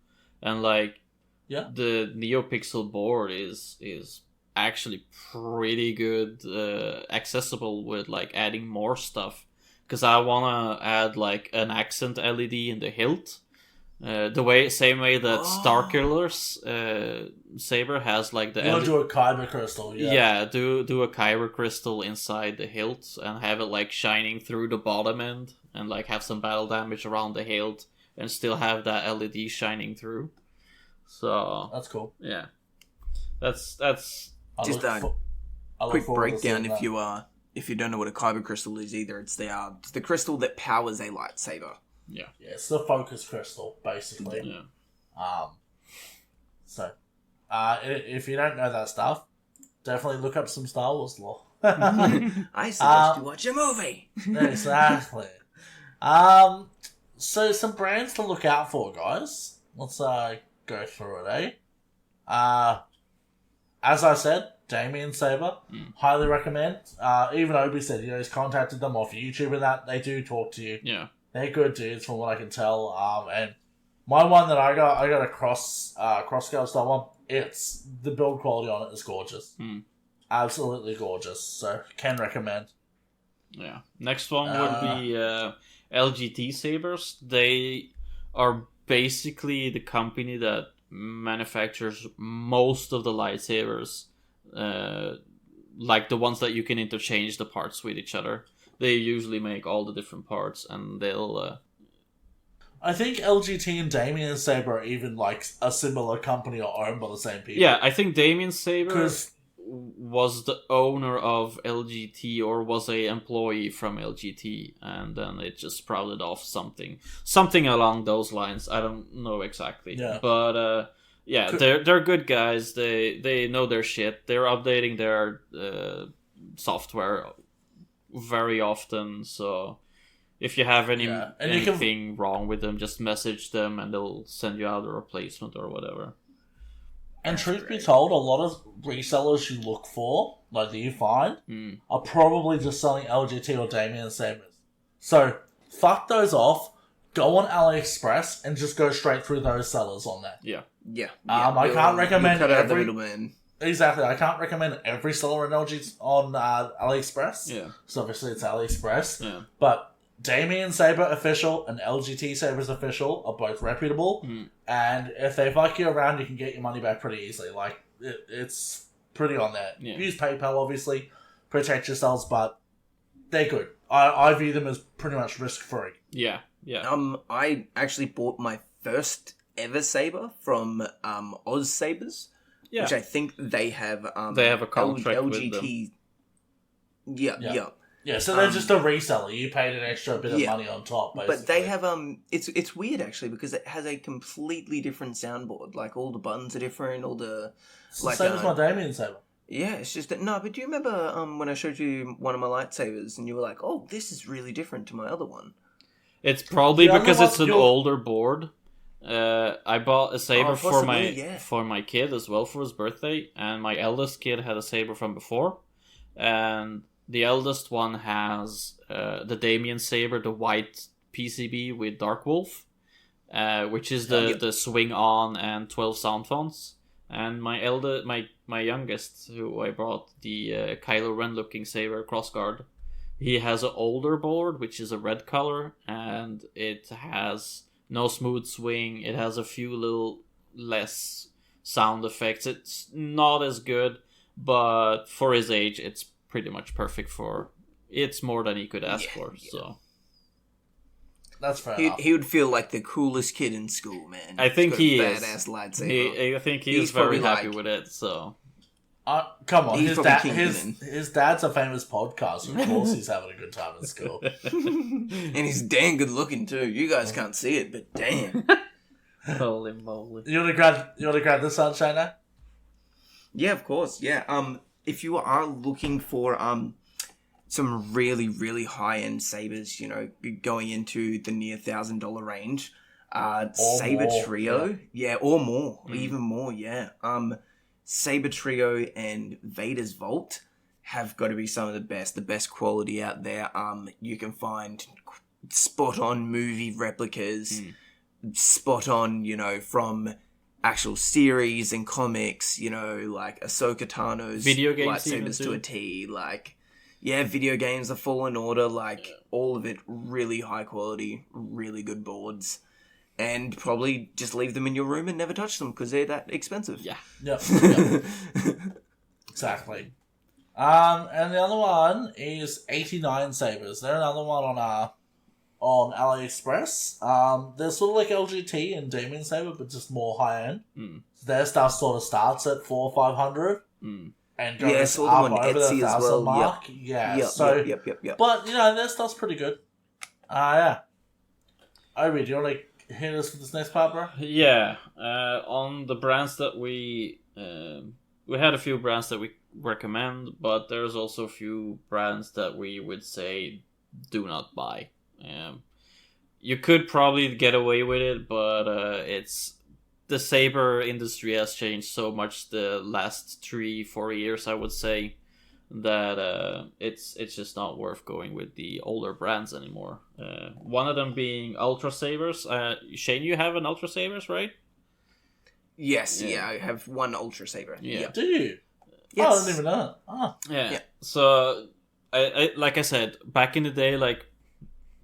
And like the NeoPixel board is actually pretty good, accessible with like adding more stuff. Because I wanna add like an accent LED in the hilt. Same way that Starkiller's saber has like the. You want to do a kyber crystal, yeah. Do a kyber crystal inside the hilt and have it like shining through the bottom end and like have some battle damage around the hilt and still have that LED shining through. So that's cool. Yeah, that's just a quick breakdown if you don't know what a kyber crystal is either. It's the crystal that powers a lightsaber. Yeah, it's the focus crystal, basically. Yeah. If you don't know that stuff, definitely look up some Star Wars lore. I suggest you watch a movie. Exactly. So some brands to look out for, guys. Let's go through it, As I said, Damien Saber, highly recommend. Even Obi said, he's contacted them off YouTube and that. They do talk to you. Yeah. They're good dudes from what I can tell. And my one that I got a cross-scale style one. It's the build quality on it is gorgeous. Absolutely gorgeous. So can recommend. Yeah. Next one would be LGT Sabers. They are basically the company that manufactures most of the lightsabers, like the ones that you can interchange the parts with each other. They usually make all the different parts, and they'll... I think LGT and Damien Saber are even like a similar company or owned by the same people. Yeah, I think Damien Saber was the owner of LGT or was a employee from LGT, and then it just sprouted off something along those lines. I don't know exactly. Yeah. But they're good guys. They know their shit. They're updating their software very often, so if you have anything wrong with them, just message them and they'll send you out a replacement or whatever. And truth be told, a lot of resellers you look for, like that you find, are probably just selling LGT or Damien Sabers. So fuck those off, go on AliExpress and just go straight through those sellers on there. Yeah. I can't recommend every middleman. Exactly, I can't recommend every seller on AliExpress. Yeah. So obviously it's AliExpress. Yeah. But Damien Saber Official and LGT Sabers Official are both reputable. And if they fuck you around, you can get your money back pretty easily. Like, it's pretty on there. Yeah. Use PayPal, obviously. Protect yourselves, but they're good. I view them as pretty much risk-free. Yeah. I actually bought my first ever saber from Oz Sabers. Yeah. Which I think they have a contract with them. Yeah. Yeah, so they're just a reseller. You paid an extra bit of money on top, basically. But they have it's weird actually because it has a completely different soundboard. Like all the buttons are different, all the same as my Damien Saber. Yeah, it's just that but do you remember when I showed you one of my lightsabers and you were like, "Oh, this is really different to my other one." It's probably because it's an older board. I bought a saber for my kid as well for his birthday, and my eldest kid had a saber from before, and the eldest one has the Damien saber, the white PCB with Dark Wolf, which is the swing on and 12 sound fonts, and my youngest, who I brought the Kylo Ren looking saber crossguard, he has an older board which is a red color, and it has no smooth swing. It has a few little less sound effects. It's not as good, but for his age, it's pretty much perfect for... It's more than he could ask for, so... That's fair enough. He would feel like the coolest kid in school, man. I think he is. Badass lightsaber. I think he's very happy with it, so... Come on, He's his probably Kingpin. his dad's a famous podcaster. Of course, he's having a good time at school. And he's damn good looking too. You guys can't see it, but damn. Holy moly! You want to grab the sunshine now? Yeah, of course. Yeah. If you are looking for some really, really high end sabers, going into the near $1,000 range, Saber more, Trio, or more, even more, yeah. Saber Trio and Vader's Vault have got to be some of the best quality out there. You can find spot on movie replicas, spot on, from actual series and comics, like Ahsoka Tano's video games lightsabers to a T, video games, The Fallen Order, all of it really high quality, really good boards. And probably just leave them in your room and never touch them because they're that expensive. Yeah. Yep. Exactly. And the other one is 89 sabers. They're another one on AliExpress. They're sort of like LGT and Demon Saber, but just more high end. Their stuff sort of starts at 400 or 500. And goes saw up them on over Etsy the 1,000 as well. mark. Yep. Yeah. Yep. But their stuff's pretty good. Yeah. Obi, do you want to hit us with this next part, bro? Yeah. On the brands that we had a few brands that we recommend, but there's also a few brands that we would say do not buy. You could probably get away with it, but it's the saber industry has changed so much the last 3-4 years, I would say, that it's just not worth going with the older brands anymore. One of them being Ultra Sabers. Shane, you have an Ultra Sabers, right? Yes, I have one Ultra Saber. Yeah. Yep. Do you? Yes. Oh, I didn't even know. Oh. Yeah. So, I like I said, back in the day,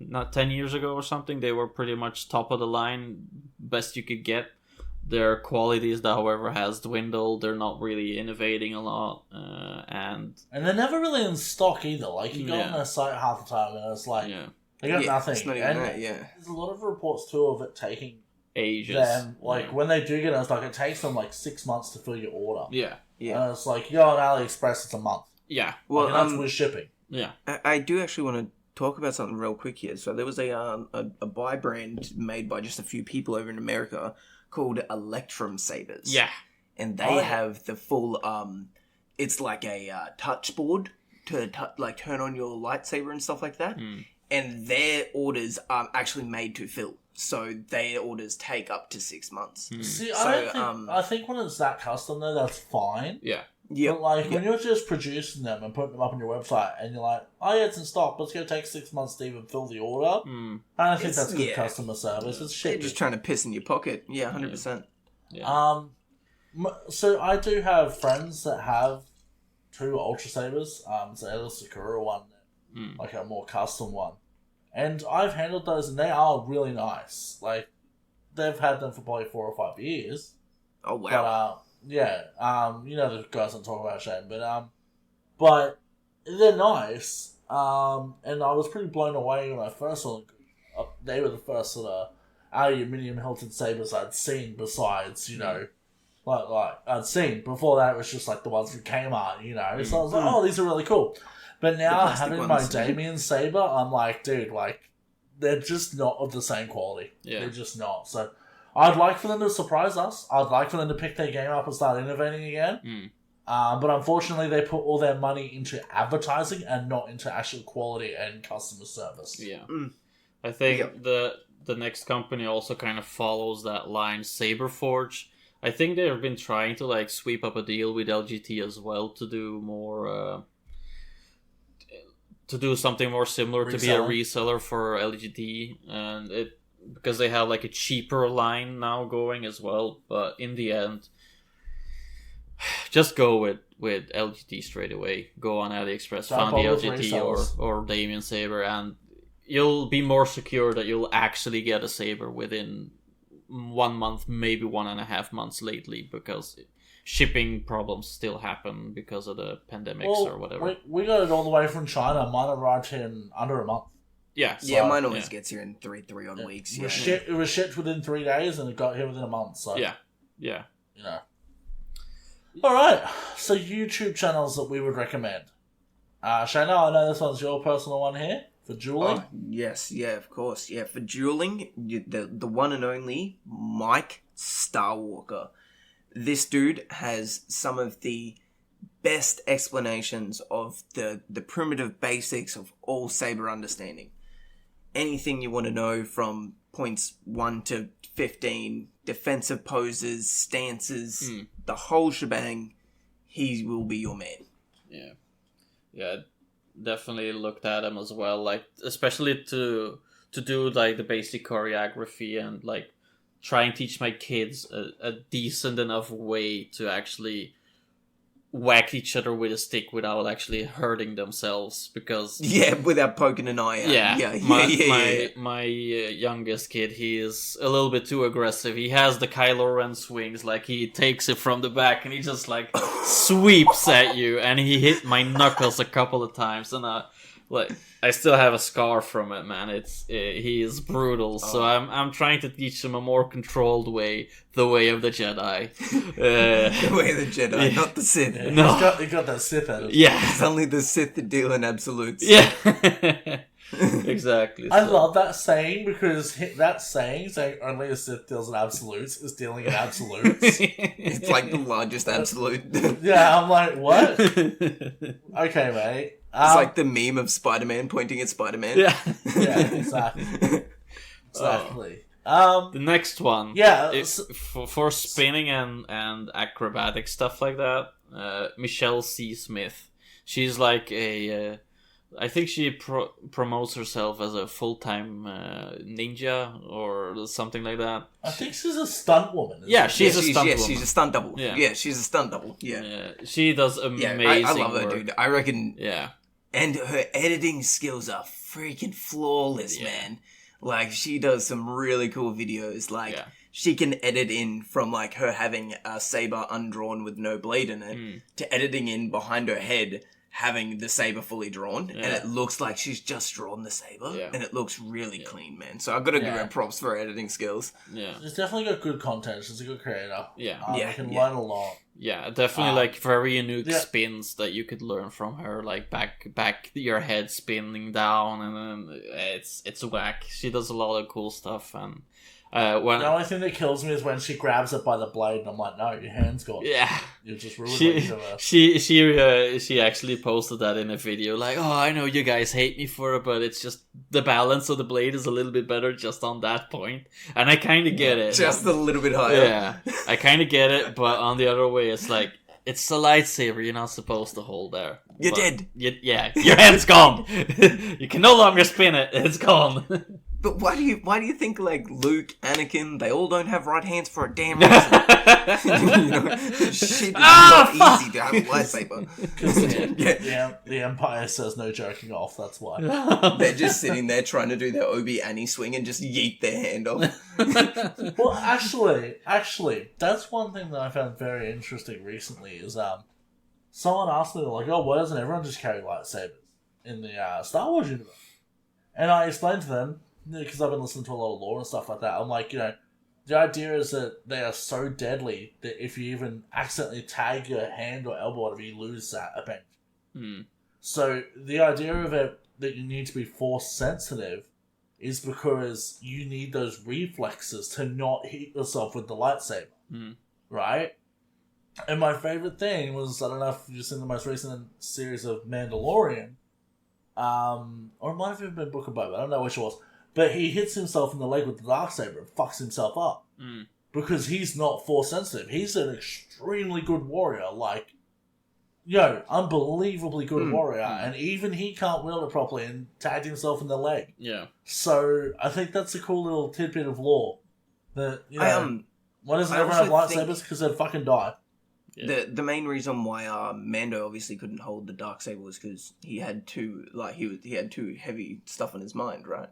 not 10 years ago or something, they were pretty much top of the line, best you could get. Their qualities, however, has dwindled. They're not really innovating a lot, and they're never really in stock either. You go on their site half the time, and it's they got nothing. It's not even that, There's a lot of reports too of it taking ages. Them when they do get it, it's it takes them 6 months to fill your order. Yeah. And it's you go on AliExpress, it's a month. Yeah. Well, that's with shipping. Yeah. I do actually want to talk about something real quick here. So there was a buy brand made by just a few people over in America called Electrum Sabers. Yeah. And they have the full it's like a touch board to turn on your lightsaber and stuff like that. And their orders are actually made to fill. So their orders take up to 6 months. See, I think when it's that custom though, that's fine. Yeah. Yeah. But when you're just producing them and putting them up on your website and you're oh yeah, it's in stock, but it's going to take 6 months to even fill the order. I don't think that's good customer service. It's shit. They're just trying to piss in your pocket. Yeah, 100%. Yeah. So I do have friends that have 2 Ultra Sabers. So the Sakura one, a more custom one. And I've handled those and they are really nice. They've had them for probably 4 or 5 years. Oh, wow. But, the guys I'm talking about, Shane, but they're nice, and I was pretty blown away when I first saw them. They were the first sort of aluminium hilted sabers I'd seen besides, I'd seen. Before that, it was just the ones from Kmart, so I was oh, these are really cool. But now, having my Damien saber, I'm dude, they're just not of the same quality. Yeah. They're just not, so... I'd like for them to surprise us. I'd like for them to pick their game up and start innovating again. But unfortunately, they put all their money into advertising and not into actual quality and customer service. Yeah. I think the next company also kind of follows that line, Saberforge. I think they've been trying to sweep up a deal with LGT as well to do more... to do something more similar, to be a reseller for LGT. And because they have a cheaper line now going as well, but in the end, just go with LGT straight away. Go on AliExpress, find the LGT or Damien Saber, and you'll be more secure that you'll actually get a saber within 1 month, maybe 1.5 months lately, because shipping problems still happen because of the pandemics or whatever. We got it all the way from China. Mine arrived in under a month. Yeah, mine always gets here in three odd weeks. It was shipped within 3 days, and it got here within a month. So yeah. Alright, so YouTube channels that we would recommend. Shayna, I know this one's your personal one here, for dueling. Oh, yes, yeah, of course. Yeah, for dueling, the one and only Mike Starwalker. This dude has some of the best explanations of the primitive basics of all saber understanding. Anything you want to know from points 1 to 15, defensive poses, stances, the whole shebang, he will be your man. Yeah, definitely looked at him as well, like, especially to do, like, the basic choreography and, like, try and teach my kids a decent enough way to actually whack each other with a stick without actually hurting themselves, because without poking an eye out. My youngest kid, he is a little bit too aggressive. He has the Kylo Ren swings, like he takes it from the back and he just like sweeps at you, and he hit my knuckles a couple of times, and I still have a scar from it, man. He is brutal. So I'm trying to teach him a more controlled way, the way of the Jedi. The way of the Jedi, not the Sith. Yeah, No. He got that Sith at it. Yeah, It's only the Sith that deal in absolutes. yeah, exactly. I love that saying, because that saying only a Sith deals in absolutes is dealing in absolutes. It's like the largest absolute. Yeah, I'm like, what? Okay, mate. It's like the meme of Spider-Man pointing at Spider-Man. Yeah. Yeah, exactly. Exactly. The next one. Yeah. For spinning and acrobatic stuff like that, Michelle C. Smith. She's like I think she promotes herself as a full-time ninja or something like that. I think she's a stunt woman. She's a stunt double. Yeah. She's a stunt double. Yeah. She does amazing I love her, work. dude. I reckon. Yeah. And her editing skills are freaking flawless, man. Like, she does some really cool videos. Like, she can edit in from, like, her having a saber undrawn with no blade in it to editing in behind her head having the saber fully drawn, and it looks like she's just drawn the saber, and it looks really clean, man. So I've got to give her props for her editing skills. Yeah. She's definitely got good content. She's a good creator. Yeah. You can learn a lot. Yeah, definitely like very unique spins that you could learn from her, like back your head spinning down, and then it's whack. She does a lot of cool stuff, and when the only thing that kills me is when she grabs it by the blade, and I'm like, no, your hand's gone. Yeah. You just ruined it. She actually posted that in a video, like, oh, I know you guys hate me for it, but it's just the balance of the blade is a little bit better just on that point, and I kind of get it. Just a little bit higher. Yeah, I kind of get it, but on the other way, it's like, it's a lightsaber, you're not supposed to hold there. You're dead. Your hand's gone. You can no longer spin it. It's gone. But why do you think, like, Luke, Anakin, they all don't have right hands for a damn reason? Shit is not easy to have a lightsaber. Because the Empire says no joking off, that's why. They're just sitting there trying to do their Obi-Annie swing and just yeet their hand off. Well, actually, that's one thing that I found very interesting recently is someone asked me, like, oh, why doesn't everyone just carry lightsabers in the Star Wars universe? And I explained to them, because I've been listening to a lot of lore and stuff like that, I'm like, the idea is that they are so deadly that if you even accidentally tag your hand or elbow, whatever, you lose that event. So the idea of it that you need to be force sensitive is because you need those reflexes to not hit yourself with the lightsaber. Right? And my favorite thing was, I don't know if you've seen the most recent series of Mandalorian, or it might have even been Book of Boba, I don't know which it was, but he hits himself in the leg with the darksaber and fucks himself up. Because he's not force sensitive. He's an extremely good warrior, like, unbelievably good warrior, and even he can't wield it properly and tagged himself in the leg. Yeah. So I think that's a cool little tidbit of lore. That, why doesn't I everyone have also lightsabers? Because they'd fucking die. Yeah. The main reason why Mando obviously couldn't hold the darksaber was because he had too heavy stuff on his mind, right?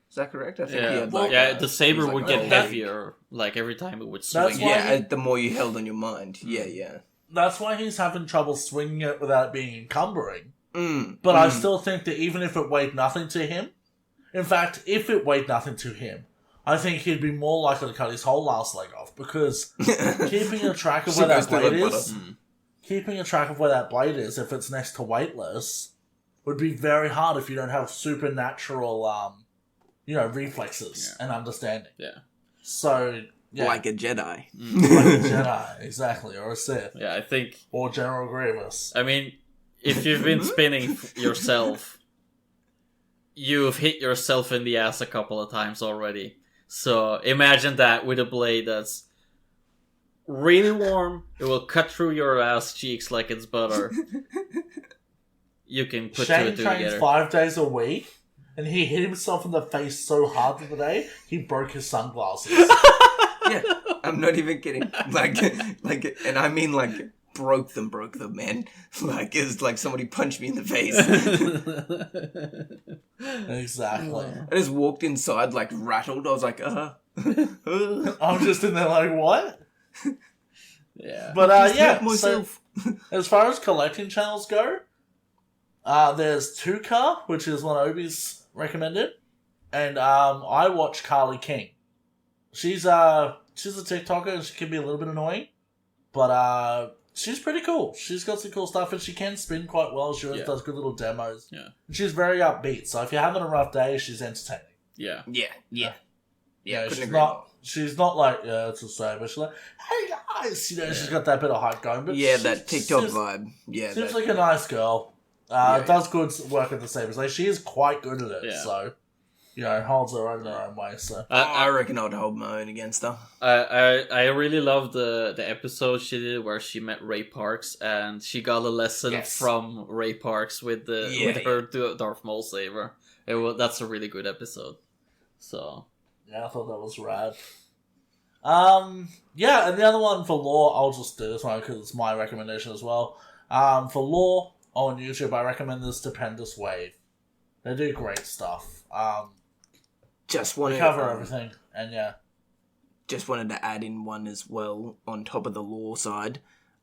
Is that correct? I think he had the saber would get that- heavy like every time it would swing. That's why the more you held on your mind. Yeah. That's why he's having trouble swinging it without it being encumbering. But I still think that even if it weighed nothing to him, in fact, if it weighed nothing to him, I think he'd be more likely to cut his whole last leg off, because keeping a track of She where that goes through blade like is, butter. keeping a track of where that blade is, if it's next to weightless, would be very hard if you don't have supernatural, reflexes and understanding. Yeah. So, yeah. Like a Jedi. Like a Jedi, exactly, or a Sith. Yeah, I think... Or General Grievous. I mean, if you've been spinning yourself, you've hit yourself in the ass a couple of times already. So imagine that with a blade that's really warm. It will cut through your ass cheeks like it's butter. You can put two Shane and two trains together. 5 days a week, and he hit himself in the face so hard the other day, he broke his sunglasses. Yeah, I'm not even kidding. Like, and I mean, like, broke them, man. Like, it's like somebody punched me in the face. Exactly. I just walked inside, like, rattled. I was like, I'm just in there like, what? Yeah. But, help myself. So, as far as collecting channels go, there's Tuka, which is one Obi's recommended, and I watch Carly King. She's a TikToker, and she can be a little bit annoying, but she's pretty cool. She's got some cool stuff, and she can spin quite well. She always does good little demos. Yeah. And she's very upbeat, so if you're having a rough day, she's entertaining. Yeah. Yeah. She's not like, it's a saber. She's like, hey guys, she's got that bit of hype going. But Yeah, that TikTok vibe. Yeah, seems like a nice girl. Does good work at the sabers. Like, she is quite good at it, Yeah. so holds her own in her own way. So I reckon I'd hold my own against her. I really loved the episode she did where she met Ray Parks, and she got a lesson from Ray Parks with her Darth Maul saber. That's a really good episode. So yeah, I thought that was rad. And the other one for lore, I'll just do this one because it's my recommendation as well. For lore on YouTube, I recommend the Stupendous Wave. They do great stuff. Just wanted They cover everything, and just wanted to add in one as well on top of the lore side.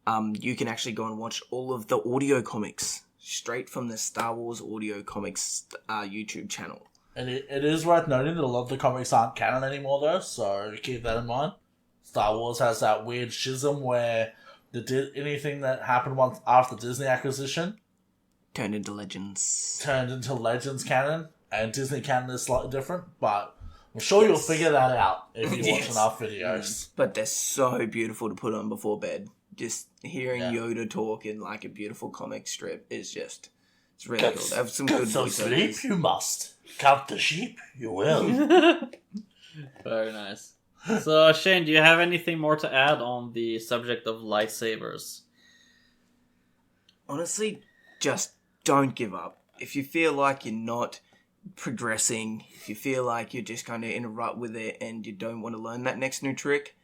You can actually go and watch all of the audio comics straight from the Star Wars audio comics YouTube channel. And it is worth noting that a lot of the comics aren't canon anymore, though, so keep that in mind. Star Wars has that weird schism where anything that happened once after Disney acquisition Turned into Legends canon, and Disney canon is slightly different, but I'm sure you'll figure that out if you watch enough videos. But they're so beautiful to put on before bed. Just hearing Yoda talk in like a beautiful comic strip is just... It's really cool. They have some good So voiceovers. sleep you must. Count the sheep you will. very nice. So Shane, do you have anything more to add on the subject of lightsabers? Honestly, just don't give up. If you feel like you're not progressing, if you feel like you're just kind of in a rut with it and you don't want to learn that next new trick,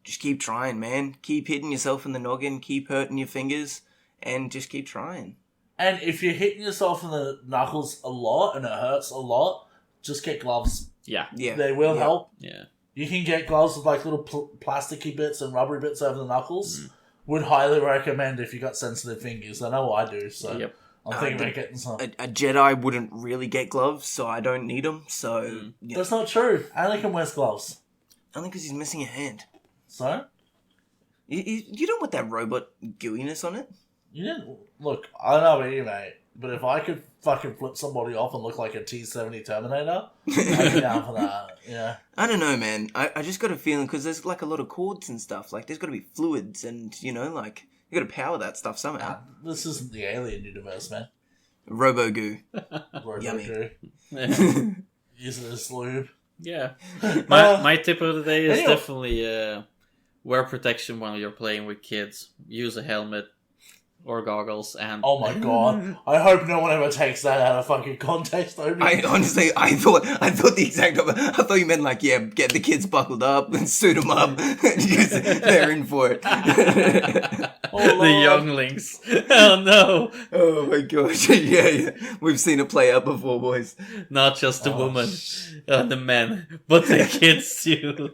just keep trying, man. Keep hitting yourself in the noggin, keep hurting your fingers, and just keep trying. And if you're hitting yourself in the knuckles a lot and it hurts a lot, just get gloves. Yeah. They will help. Yeah. You can get gloves with like little plasticky bits and rubbery bits over the knuckles. Would highly recommend if you got sensitive fingers. I know I do, so I'm thinking about getting some. A Jedi wouldn't really get gloves, so I don't need them. So That's not true. Anakin wears gloves. only because he's missing a hand. So? You don't want that robot gooiness on it. You didn't... Look, I don't know about you, mate, but if I could fucking flip somebody off and look like a T-70 Terminator, I'd be down for that, yeah. I don't know, man. I just got a feeling, because there's like a lot of cords and stuff. Like, there's got to be fluids and, like, you got to power that stuff somehow. This isn't the alien universe, man. Robo-goo. Yummy. Use it as lube. Yeah. My tip of the day is Anyway. definitely wear protection when you're playing with kids. Use a helmet or goggles, and Oh my god. I hope no one ever takes that out of fucking context. I thought the exact opposite. I thought you meant like, get the kids buckled up and suit them up. They're in for it. the younglings. Oh no! Oh my gosh. Yeah. We've seen it play out before, boys. Not just the woman and the men, but the kids too.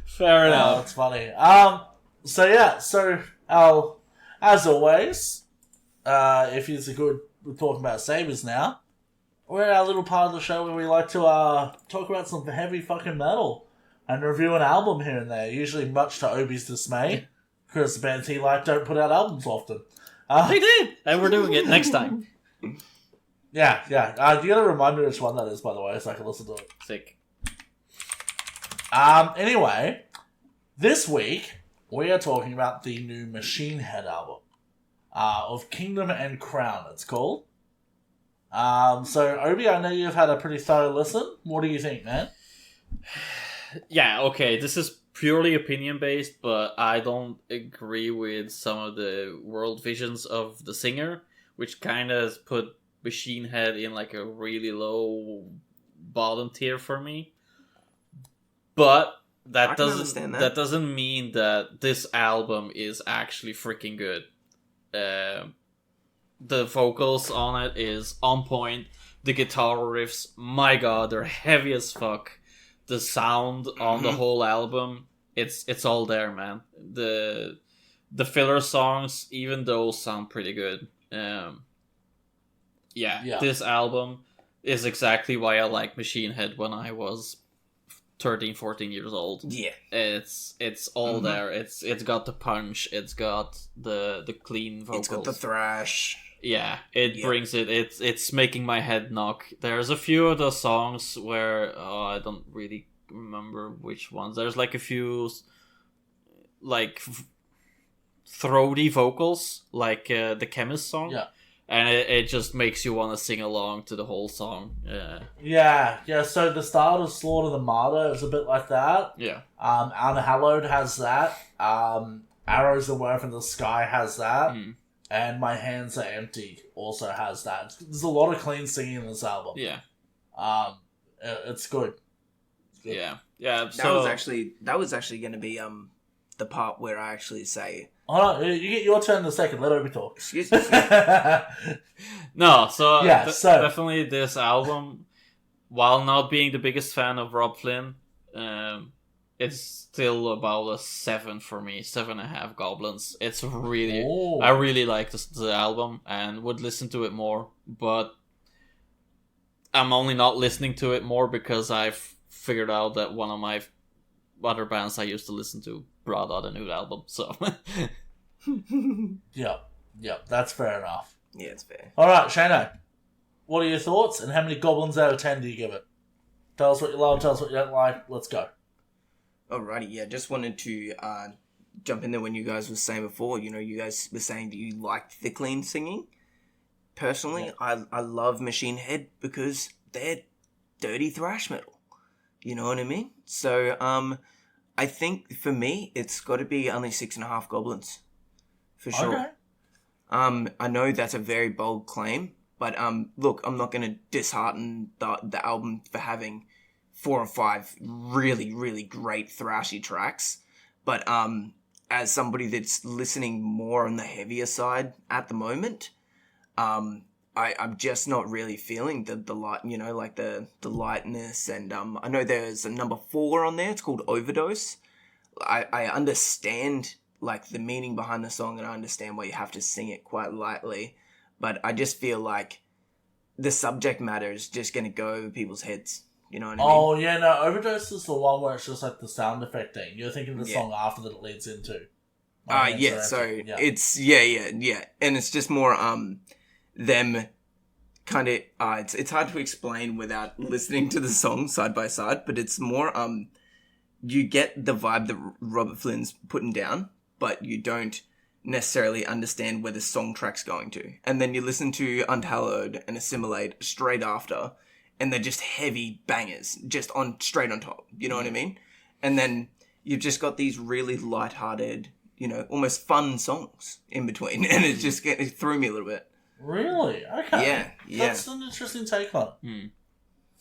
Fair enough. That's funny. So as always, if it's we're talking about sabers now, we're at our little part of the show where we like to talk about some heavy fucking metal and review an album here and there, usually much to Obi's dismay, because the bands he liked don't put out albums often. They did! And we're doing it next time. Yeah. You gotta remind me which one that is, by the way, so I can listen to it. Sick. Anyway, this week, we are talking about the new Machine Head album. Of Kingdom and Crown, it's called. So, Obi, I know you've had a pretty thorough listen. What do you think, man? Yeah, okay, this is purely opinion-based, but I don't agree with some of the world visions of the singer, which kind of put Machine Head in like a really low bottom tier for me. But that doesn't mean that this album is actually freaking good. The vocals on it is on point. The guitar riffs, my god, they're heavy as fuck. The sound on the whole album, it's all there, man. The filler songs, even those sound pretty good. This album is exactly why I like Machine Head when I was 13, 14 years old. Yeah. It's all there. It's got the punch, it's got the clean vocals. It's got the thrash. Yeah, it brings it. It's making my head knock. There's a few of the songs where I don't really remember which ones. There's like a few like throaty vocals, like the Chemist song. Yeah. And it just makes you want to sing along to the whole song. Yeah. So the start of Slaughter the Martyr is a bit like that. Yeah. Unhallowed has that. Arrows That Were From the Sky has that. And My Hands Are Empty also has that. There's a lot of clean singing in this album. Yeah. It's good. Yeah. That was actually going to be the part where I actually say. Hold on, you get your turn in a second. Let Obi talk. Excuse me. No, so so definitely this album, while not being the biggest fan of Rob Flynn, it's still about a 7 for me, 7.5 goblins. It's really, I really like the album and would listen to it more, but I'm only not listening to it more because I've figured out that one of my other bands I used to listen to brought out a new album, so. Yep, that's fair enough. Yeah, it's fair. Alright, Shano, what are your thoughts and how many goblins out of 10 do you give it? Tell us what you love, tell us what you don't like, let's go. Alrighty, yeah, just wanted to jump in there when you guys were saying before, you guys were saying that you liked the clean singing. Personally, I love Machine Head because they're dirty thrash metal. You know what I mean? So, I think for me, it's got to be only 6.5 goblins. For sure. Okay. I know that's a very bold claim, but look, I'm not going to dishearten the album for having 4 or 5 really, really great thrashy tracks. But as somebody that's listening more on the heavier side at the moment, I'm just not really feeling the light, like the lightness. And I know there's a number 4 on there. It's called Overdose. I understand like the meaning behind the song, and I understand why you have to sing it quite lightly, but I just feel like the subject matter is just going to go over people's heads. You know what I mean? Oh, yeah, no, Overdose is the one where it's just like the sound effect thing. You're thinking of the song after that it leads into. It's, and it's just more, them kind of, it's hard to explain without listening to the song side by side, but it's more, you get the vibe that Robert Flynn's putting down, but you don't necessarily understand where the song track's going to. And then you listen to Unhallowed and Assimilate straight after, and they're just heavy bangers, just straight on top. You know what I mean? And then you've just got these really lighthearted, almost fun songs in between, and it threw me a little bit. Really? Okay. Yeah. That's an interesting take on it.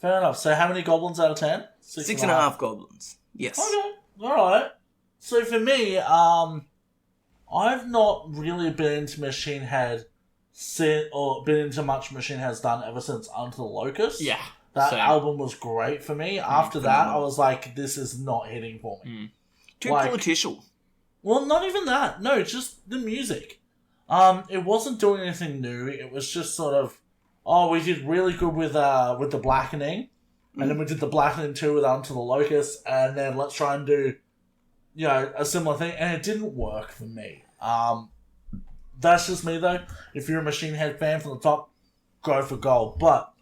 Fair enough. So how many goblins out of 10? 6.5 goblins. Yes. Okay. Alright. So for me, I've not really been into Machine Head or been into much Machine Head's done ever since Under the Locust. Yeah. That same. album was great for me. After that, I was like, this is not hitting for me. Too political. Well, not even that. No, just the music. It wasn't doing anything new. It was just sort of oh, we did really good with the blackening, and then we did the blackening 2 with Unto the Locust, and then let's try and do, a similar thing, and it didn't work for me. That's just me though. If you're a Machine Head fan from the top, go for gold. But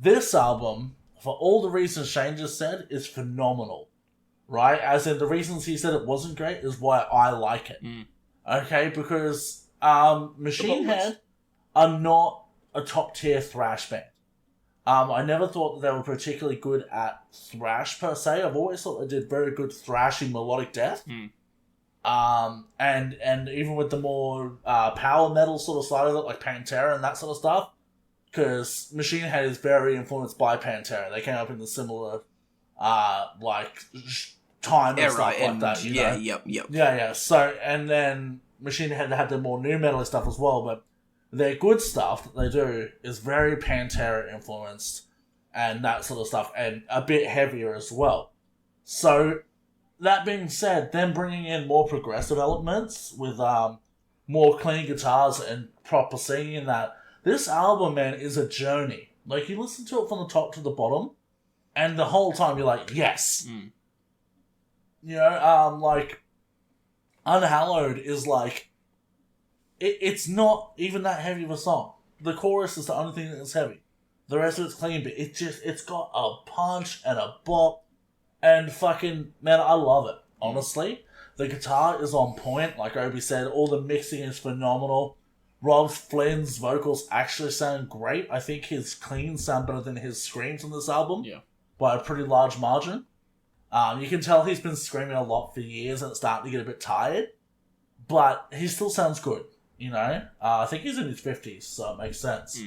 this album, for all the reasons Shane just said, is phenomenal. Right? As in, the reasons he said it wasn't great is why I like it. Okay? Because Machine Head are not a top-tier thrash band. I never thought that they were particularly good at thrash, per se. I've always thought they did very good thrashy melodic death. And even with the more power metal sort of side of it, like Pantera and that sort of stuff, because Machine Head is very influenced by Pantera. They came up in the similar, time and stuff like that, you know? Yeah. So, and then Machine Head had the more new metal stuff as well, but their good stuff that they do is very Pantera influenced and that sort of stuff, and a bit heavier as well. So, that being said, them bringing in more progressive elements with more clean guitars and proper singing and that, this album, man, is a journey. Like, you listen to it from the top to the bottom, and the whole time you're like, yes. You know, Unhallowed is like, it's not even that heavy of a song. The chorus is the only thing that's heavy. The rest of it's clean, but it's got a punch and a bop, and fucking, man, I love it, honestly. The guitar is on point, like Obi said, all the mixing is phenomenal. Rob Flynn's vocals actually sound great. I think his cleans sound better than his screams on this album. Yeah. By a pretty large margin. You can tell he's been screaming a lot for years and it's starting to get a bit tired. But he still sounds good, you know? I think he's in his 50s, so it makes sense.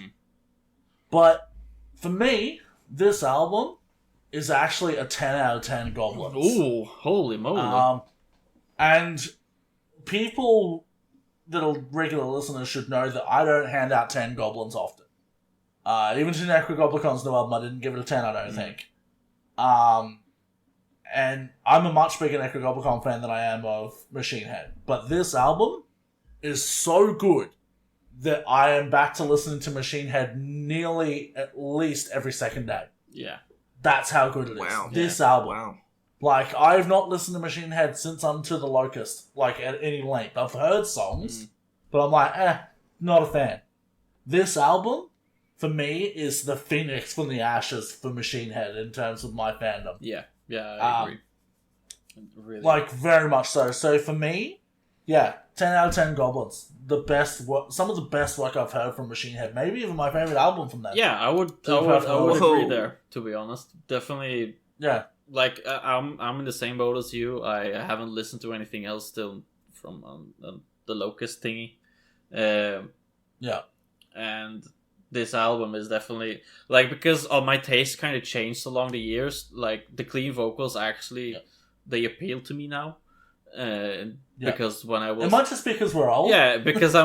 But for me, this album is actually a 10 out of 10 Goblins. Ooh, holy moly. And people that are regular listeners should know that I don't hand out 10 Goblins often. Even to Necrogoblicon's new album, I didn't give it a 10, I don't think. And I'm a much bigger Necrogoblicon fan than I am of Machine Head. But this album is so good that I am back to listening to Machine Head nearly at least every second day. Yeah. That's how good it is. This album. Wow. Like, I've not listened to Machine Head since Unto the Locust, like, at any length. I've heard songs, but I'm like, not a fan. This album, for me, is the phoenix from the ashes for Machine Head in terms of my fandom. Yeah, I agree. Really. Like, very much so. So, for me, 10 out of 10 Goblins. The best work, some of the best work I've heard from Machine Head. Maybe even my favorite album from them. Yeah, I would agree there, to be honest. Definitely. Yeah. Like, I'm in the same boat as you. I haven't listened to anything else still from the Locust thingy. Yeah. And this album is definitely, like, because my taste kind of changed along the years. Like, the clean vocals actually, they appeal to me now. Because when I was... It might just be because we're old. Yeah, because I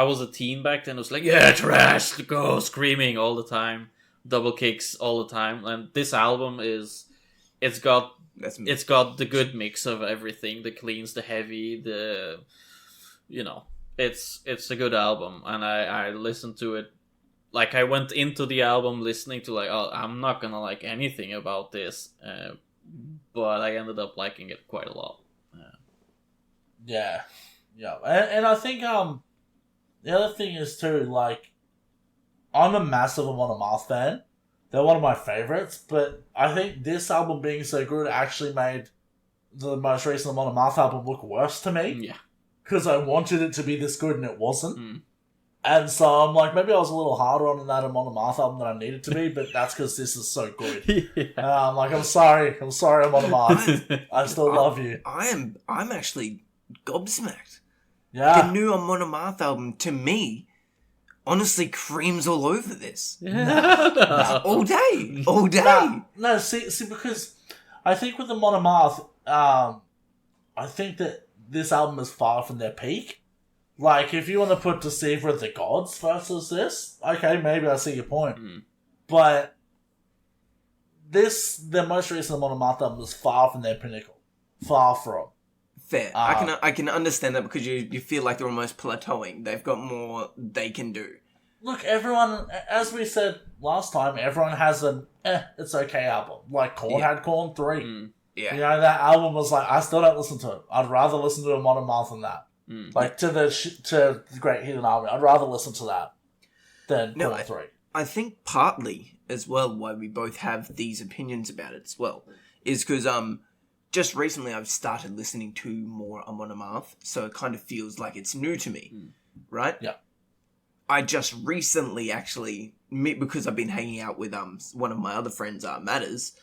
was a teen back then. I was like, yeah, trash, go, screaming all the time. Double kicks all the time. And this album is... It's got the good mix of everything. The cleans, the heavy, the... You know, it's a good album. And I listened to it. Like, I went into the album listening to, like, oh, I'm not gonna like anything about this. But I ended up liking it quite a lot. Yeah. And I think, the other thing is, too, like, I'm a massive Amon Amarth fan. They're one of my favorites, but I think this album being so good actually made the most recent Amon Amarth album look worse to me. Yeah. Because I wanted it to be this good and it wasn't. And so I'm like, maybe I was a little harder on that Amon Amarth album than I needed to be, but that's because this is so good. I'm like, I'm sorry Amon Amarth. I still love you. I'm actually gobsmacked. Yeah. The new Amon Amarth album, to me, honestly creams all over this. No. All day. No, see, because I think with Amon Amarth, I think that this album is far from their peak. Like, if you want to put Deceiver of the Gods versus this, okay, maybe I see your point. But their most recent Amon Amarth album is far from their pinnacle. Far from. Fair. I can understand that because you feel like they're almost plateauing. They've got more they can do. Look, everyone, as we said last time, everyone has an it's okay album. Like Korn had Korn 3. Yeah. You know, that album was like, I still don't listen to it. I'd rather listen to a Modern Mouth than that. Like, to the Great Heathen Army, I'd rather listen to that than Korn 3. I think partly as well why we both have these opinions about it as well is because just recently I've started listening to more Amon Amarth, so it kind of feels like it's new to me, right? Yeah. I just recently actually, because I've been hanging out with one of my other friends, Matters,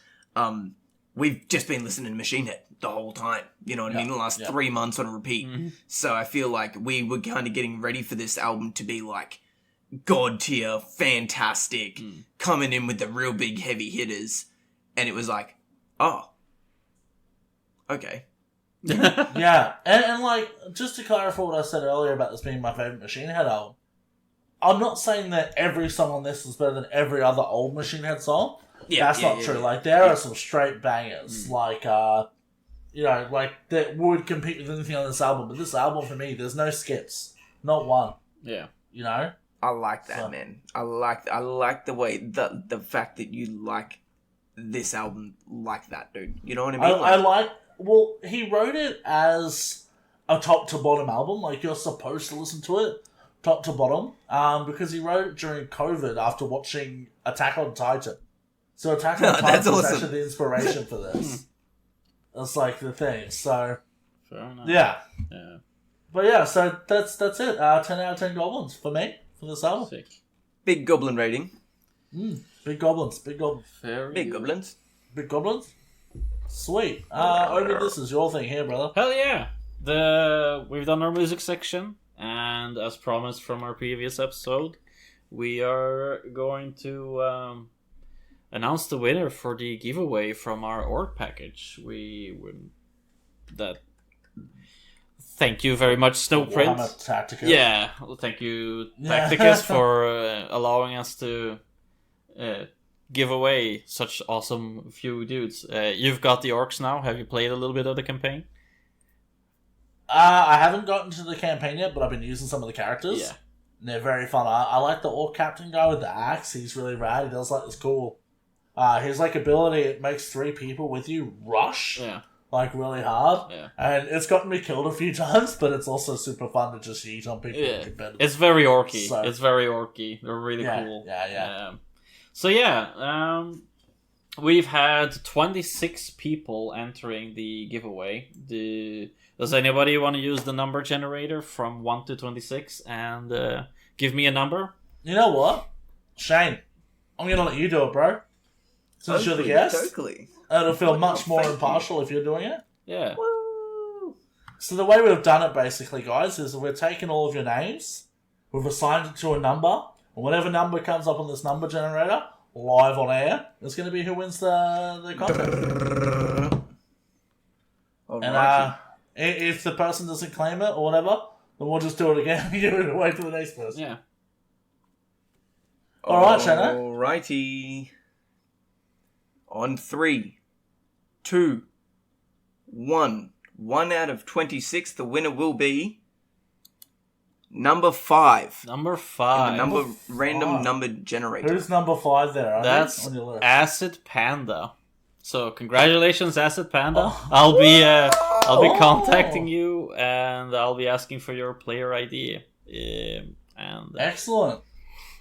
we've just been listening to Machine Head the whole time. You know what I mean? The last 3 months on repeat. So I feel like we were kind of getting ready for this album to be like god tier, fantastic, coming in with the real big heavy hitters, and it was like, oh, okay. Yeah, and like, just to clarify what I said earlier about this being my favourite Machine Head album, I'm not saying that every song on this is better than every other old Machine Head song. That's not true. Like, there are some straight bangers, like, you know, like, that would compete with anything on this album, but this album, for me, there's no skips. Not one. Yeah. You know? I like that, man. I like the way, the fact that you like this album like that, dude. You know what I mean? Well, he wrote it as a top to bottom album. Like, you're supposed to listen to it top to bottom, because he wrote it during COVID after watching Attack on Titan. So Attack on Titan was actually the inspiration for this. That's like the thing. So, fair enough. Yeah. But yeah, so that's it. 10 out of 10 goblins for me for this album. Sick. Big goblin rating. Big goblins. Big goblins. Big goblins. Big goblins. Sweet. Obi, this is your thing here, brother. Hell yeah! We've done our music section, and as promised from our previous episode, we are going to announce the winner for the giveaway from our org package. Thank you very much, Snowprint. Tacticus. Yeah, well, thank you, Tacticus, for allowing us to give away such awesome few dudes. You've got the orcs now. Have you played a little bit of the campaign? I haven't gotten to the campaign yet, but I've been using some of the characters. Yeah. And they're very fun. I like the orc captain guy with the axe. He's really rad. He does like this cool... his like ability, it makes 3 people with you rush. Yeah. Like really hard. Yeah. And it's gotten me killed a few times, but it's also super fun to just yeet on people. Yeah. It's very orky. So, it's very orky. They're really cool. Yeah. So yeah, we've had 26 people entering the giveaway. Does anybody want to use the number generator from 1 to 26 and give me a number? You know what? Shane, I'm going to let you do it, bro. Since you're the guest. Totally. It'll feel much more impartial if you're doing it. Yeah. Woo. So the way we've done it, basically, guys, is we've taken all of your names, we've assigned it to a number, and whatever number comes up on this number generator, live on air, it's going to be who wins the contest. And if the person doesn't claim it or whatever, then we'll just do it again and give it away to the next person. Yeah. Alright, Shanna. Alrighty. On 3, 2, 1. 1 out of 26, the winner will be number 5. Number 5. Random number generator. Who's number 5 there? That's on your list? Acid Panda. So congratulations, Acid Panda. I'll be contacting you and I'll be asking for your player ID. Excellent.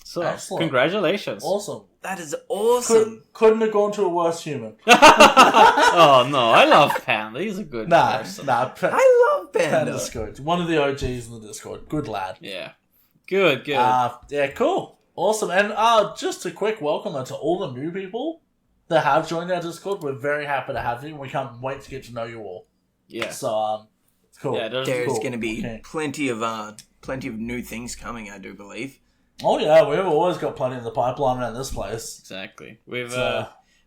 So Excellent. Congratulations. Awesome. That is awesome. Couldn't have gone to a worse human. Oh no, I love Panda. He's a good person. I love Panda. Panda's good. One of the OGs in the Discord. Good lad. Yeah. Good. Yeah, cool. Awesome. And just a quick welcome to all the new people that have joined our Discord. We're very happy to have you. We can't wait to get to know you all. Yeah. So, it's cool. Yeah, there's going to be plenty of new things coming, I do believe. Oh yeah, we've always got plenty in the pipeline around this place. Exactly. We've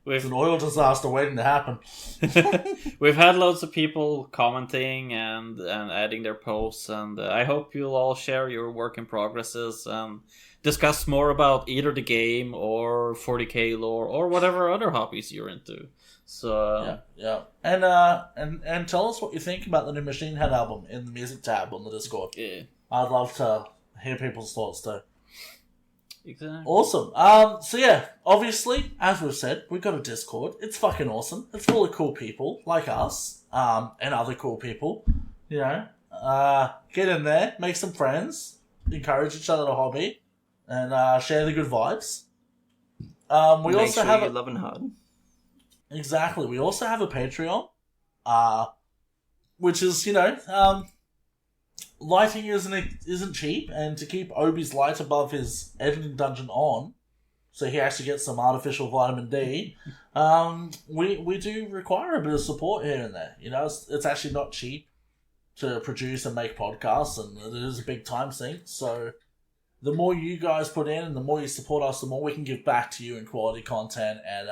it's an oil disaster waiting to happen. We've had loads of people commenting and adding their posts, and I hope you'll all share your work in progresses and discuss more about either the game or 40k lore or whatever other hobbies you're into. So yeah. And tell us what you think about the new Machine Head album in the music tab on the Discord. Yeah. I'd love to hear people's thoughts too. Exactly. Awesome. So yeah, obviously, as we've said, we've got a Discord. It's fucking awesome. It's full of cool people like us, and other cool people. You know, get in there, make some friends, encourage each other to hobby, and share the good vibes. We Make also sure have you're loving hard. exactly. We also have a Patreon, which is lighting isn't cheap, and to keep Obi's light above his editing dungeon on, so he actually gets some artificial vitamin D. We do require a bit of support here and there. You know, it's actually not cheap to produce and make podcasts, and it is a big time sink. So the more you guys put in, and the more you support us, the more we can give back to you in quality content and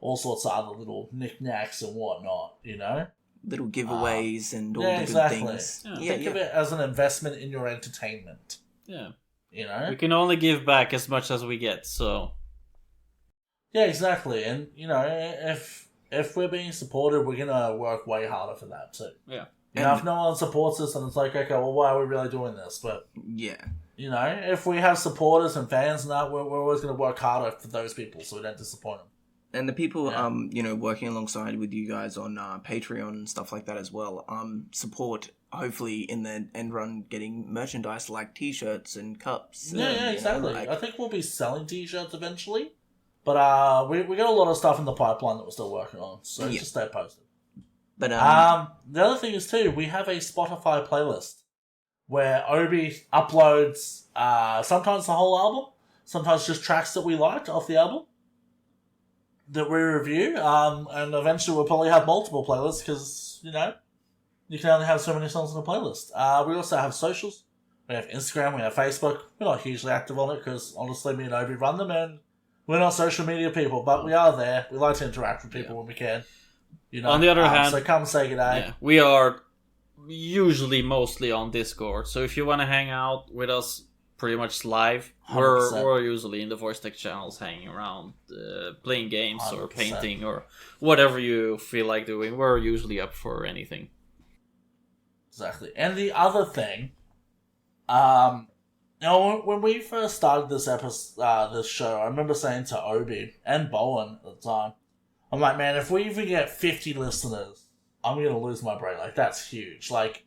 all sorts of other little knickknacks and whatnot. You know. Little giveaways and all Yeah, the exactly. good things. Think of it as an investment in your entertainment. Yeah. You know? We can only give back as much as we get, so... Yeah, exactly. And, you know, if we're being supported, we're going to work way harder for that, too. Yeah. You know, if no one supports us, then it's like, okay, well, why are we really doing this? But, Yeah. you know, if we have supporters and fans and that, we're always going to work harder for those people so we don't disappoint them. And the people, working alongside with you guys on Patreon and stuff like that as well, support, hopefully, in the end run, getting merchandise like T-shirts and cups. Yeah, exactly. I think we'll be selling T-shirts eventually. But we got a lot of stuff in the pipeline that we're still working on, so just stay posted. But the other thing is, too, we have a Spotify playlist where Obi uploads sometimes the whole album, sometimes just tracks that we liked off the album that we review, and eventually we'll probably have multiple playlists because, you know, you can only have so many songs on a playlist. We also have socials. We have Instagram, we have Facebook. We're not hugely active on it because, honestly, me and Obi run them, and we're not social media people, but we are there. We like to interact with people when we can. You know, on the other hand... So come say g'day. Yeah, we are usually mostly on Discord, so if you want to hang out with us pretty much live, 100%. we're usually in the voice tech channels hanging around, playing games 100%. or painting or whatever you feel like doing. We're usually up for anything. Exactly. And the other thing, when we first started this episode, this show, I remember saying to Obi and Bowen at the time, I'm like, man, if we even get 50 listeners, I'm going to lose my brain. Like, that's huge. Like,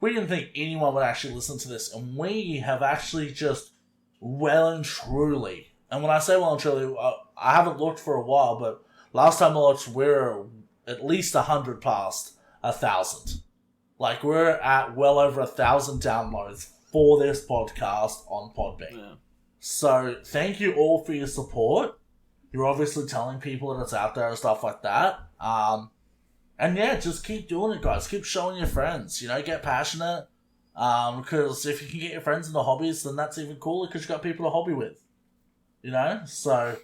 we didn't think anyone would actually listen to this, and we have actually just well and truly, and when I say well and truly, I haven't looked for a while, but last time I looked, we're at least 100 past 1,000. Like, we're at well over 1,000 downloads for this podcast on Podbean. Yeah. So, thank you all for your support. You're obviously telling people that it's out there and stuff like that. And yeah, just keep doing it, guys. Keep showing your friends. You know, get passionate. Because if you can get your friends into hobbies, then that's even cooler because you got people to hobby with. You know? So,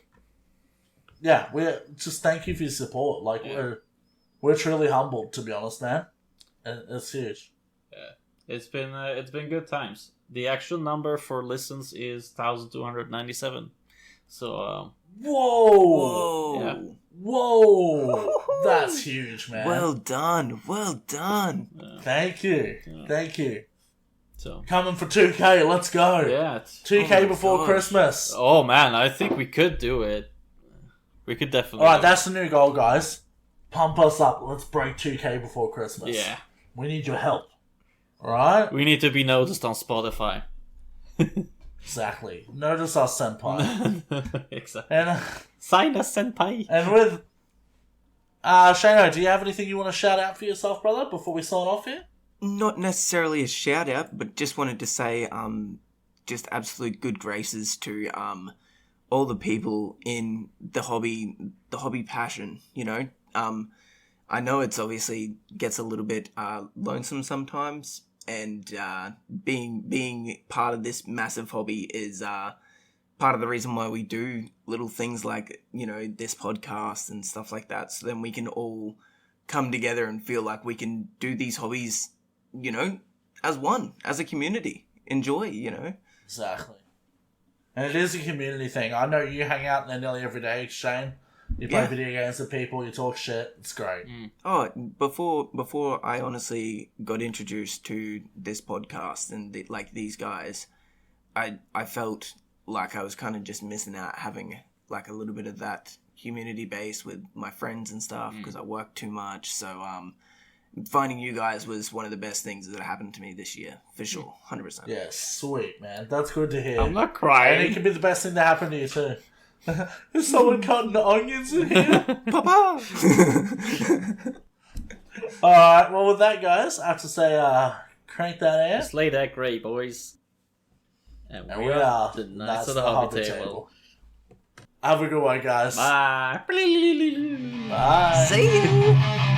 yeah, we're just thank you for your support. Like, we're truly humbled, to be honest, man. And it's huge. Yeah, it's been good times. The actual number for listens is 1,297. So, Whoa! Yeah. Whoa! That's huge, man. Well done. Well done. Thank you. Yeah. Thank you. So Coming for 2K, let's go. yeah. 2K my before gosh. Christmas. Oh man, I think we could do it. We could definitely. Alright, do it. that's the new goal, guys. Pump us up. Let's break 2K before Christmas. Yeah. We need your help. Alright? We need to be noticed on Spotify. Exactly. Notice us, senpai. Exactly. and Sign us, senpai. and with... Shano, do you have anything you want to shout out for yourself, brother, before we sign off here? Not necessarily a shout out, but just wanted to say, just absolute good graces to all the people in the hobby passion. You know, I know it's obviously gets a little bit lonesome sometimes, and being part of this massive hobby is part of the reason why we do little things like, you know, this podcast and stuff like that, so then we can all come together and feel like we can do these hobbies, you know, as one, as a community. Enjoy, you know. Exactly. And it is a community thing. I know you hang out there nearly every day, Shane. You play video games with people, you talk shit. It's great. Oh, before I honestly got introduced to this podcast and like these guys, I felt like I was kind of just missing out having like a little bit of that community base with my friends and stuff because I worked too much. So finding you guys was one of the best things that happened to me this year, for sure, 100%. Yeah, sweet, man. That's good to hear. I'm not And crying. it could be the best thing to happen to you too. Is someone cutting onions in here? Papa! Alright, well with that guys, I have to say crank that air. Slay that gray, boys. And And we are the Knights of the Hobby Table. Have a good one, guys. Bye. Bye. See you!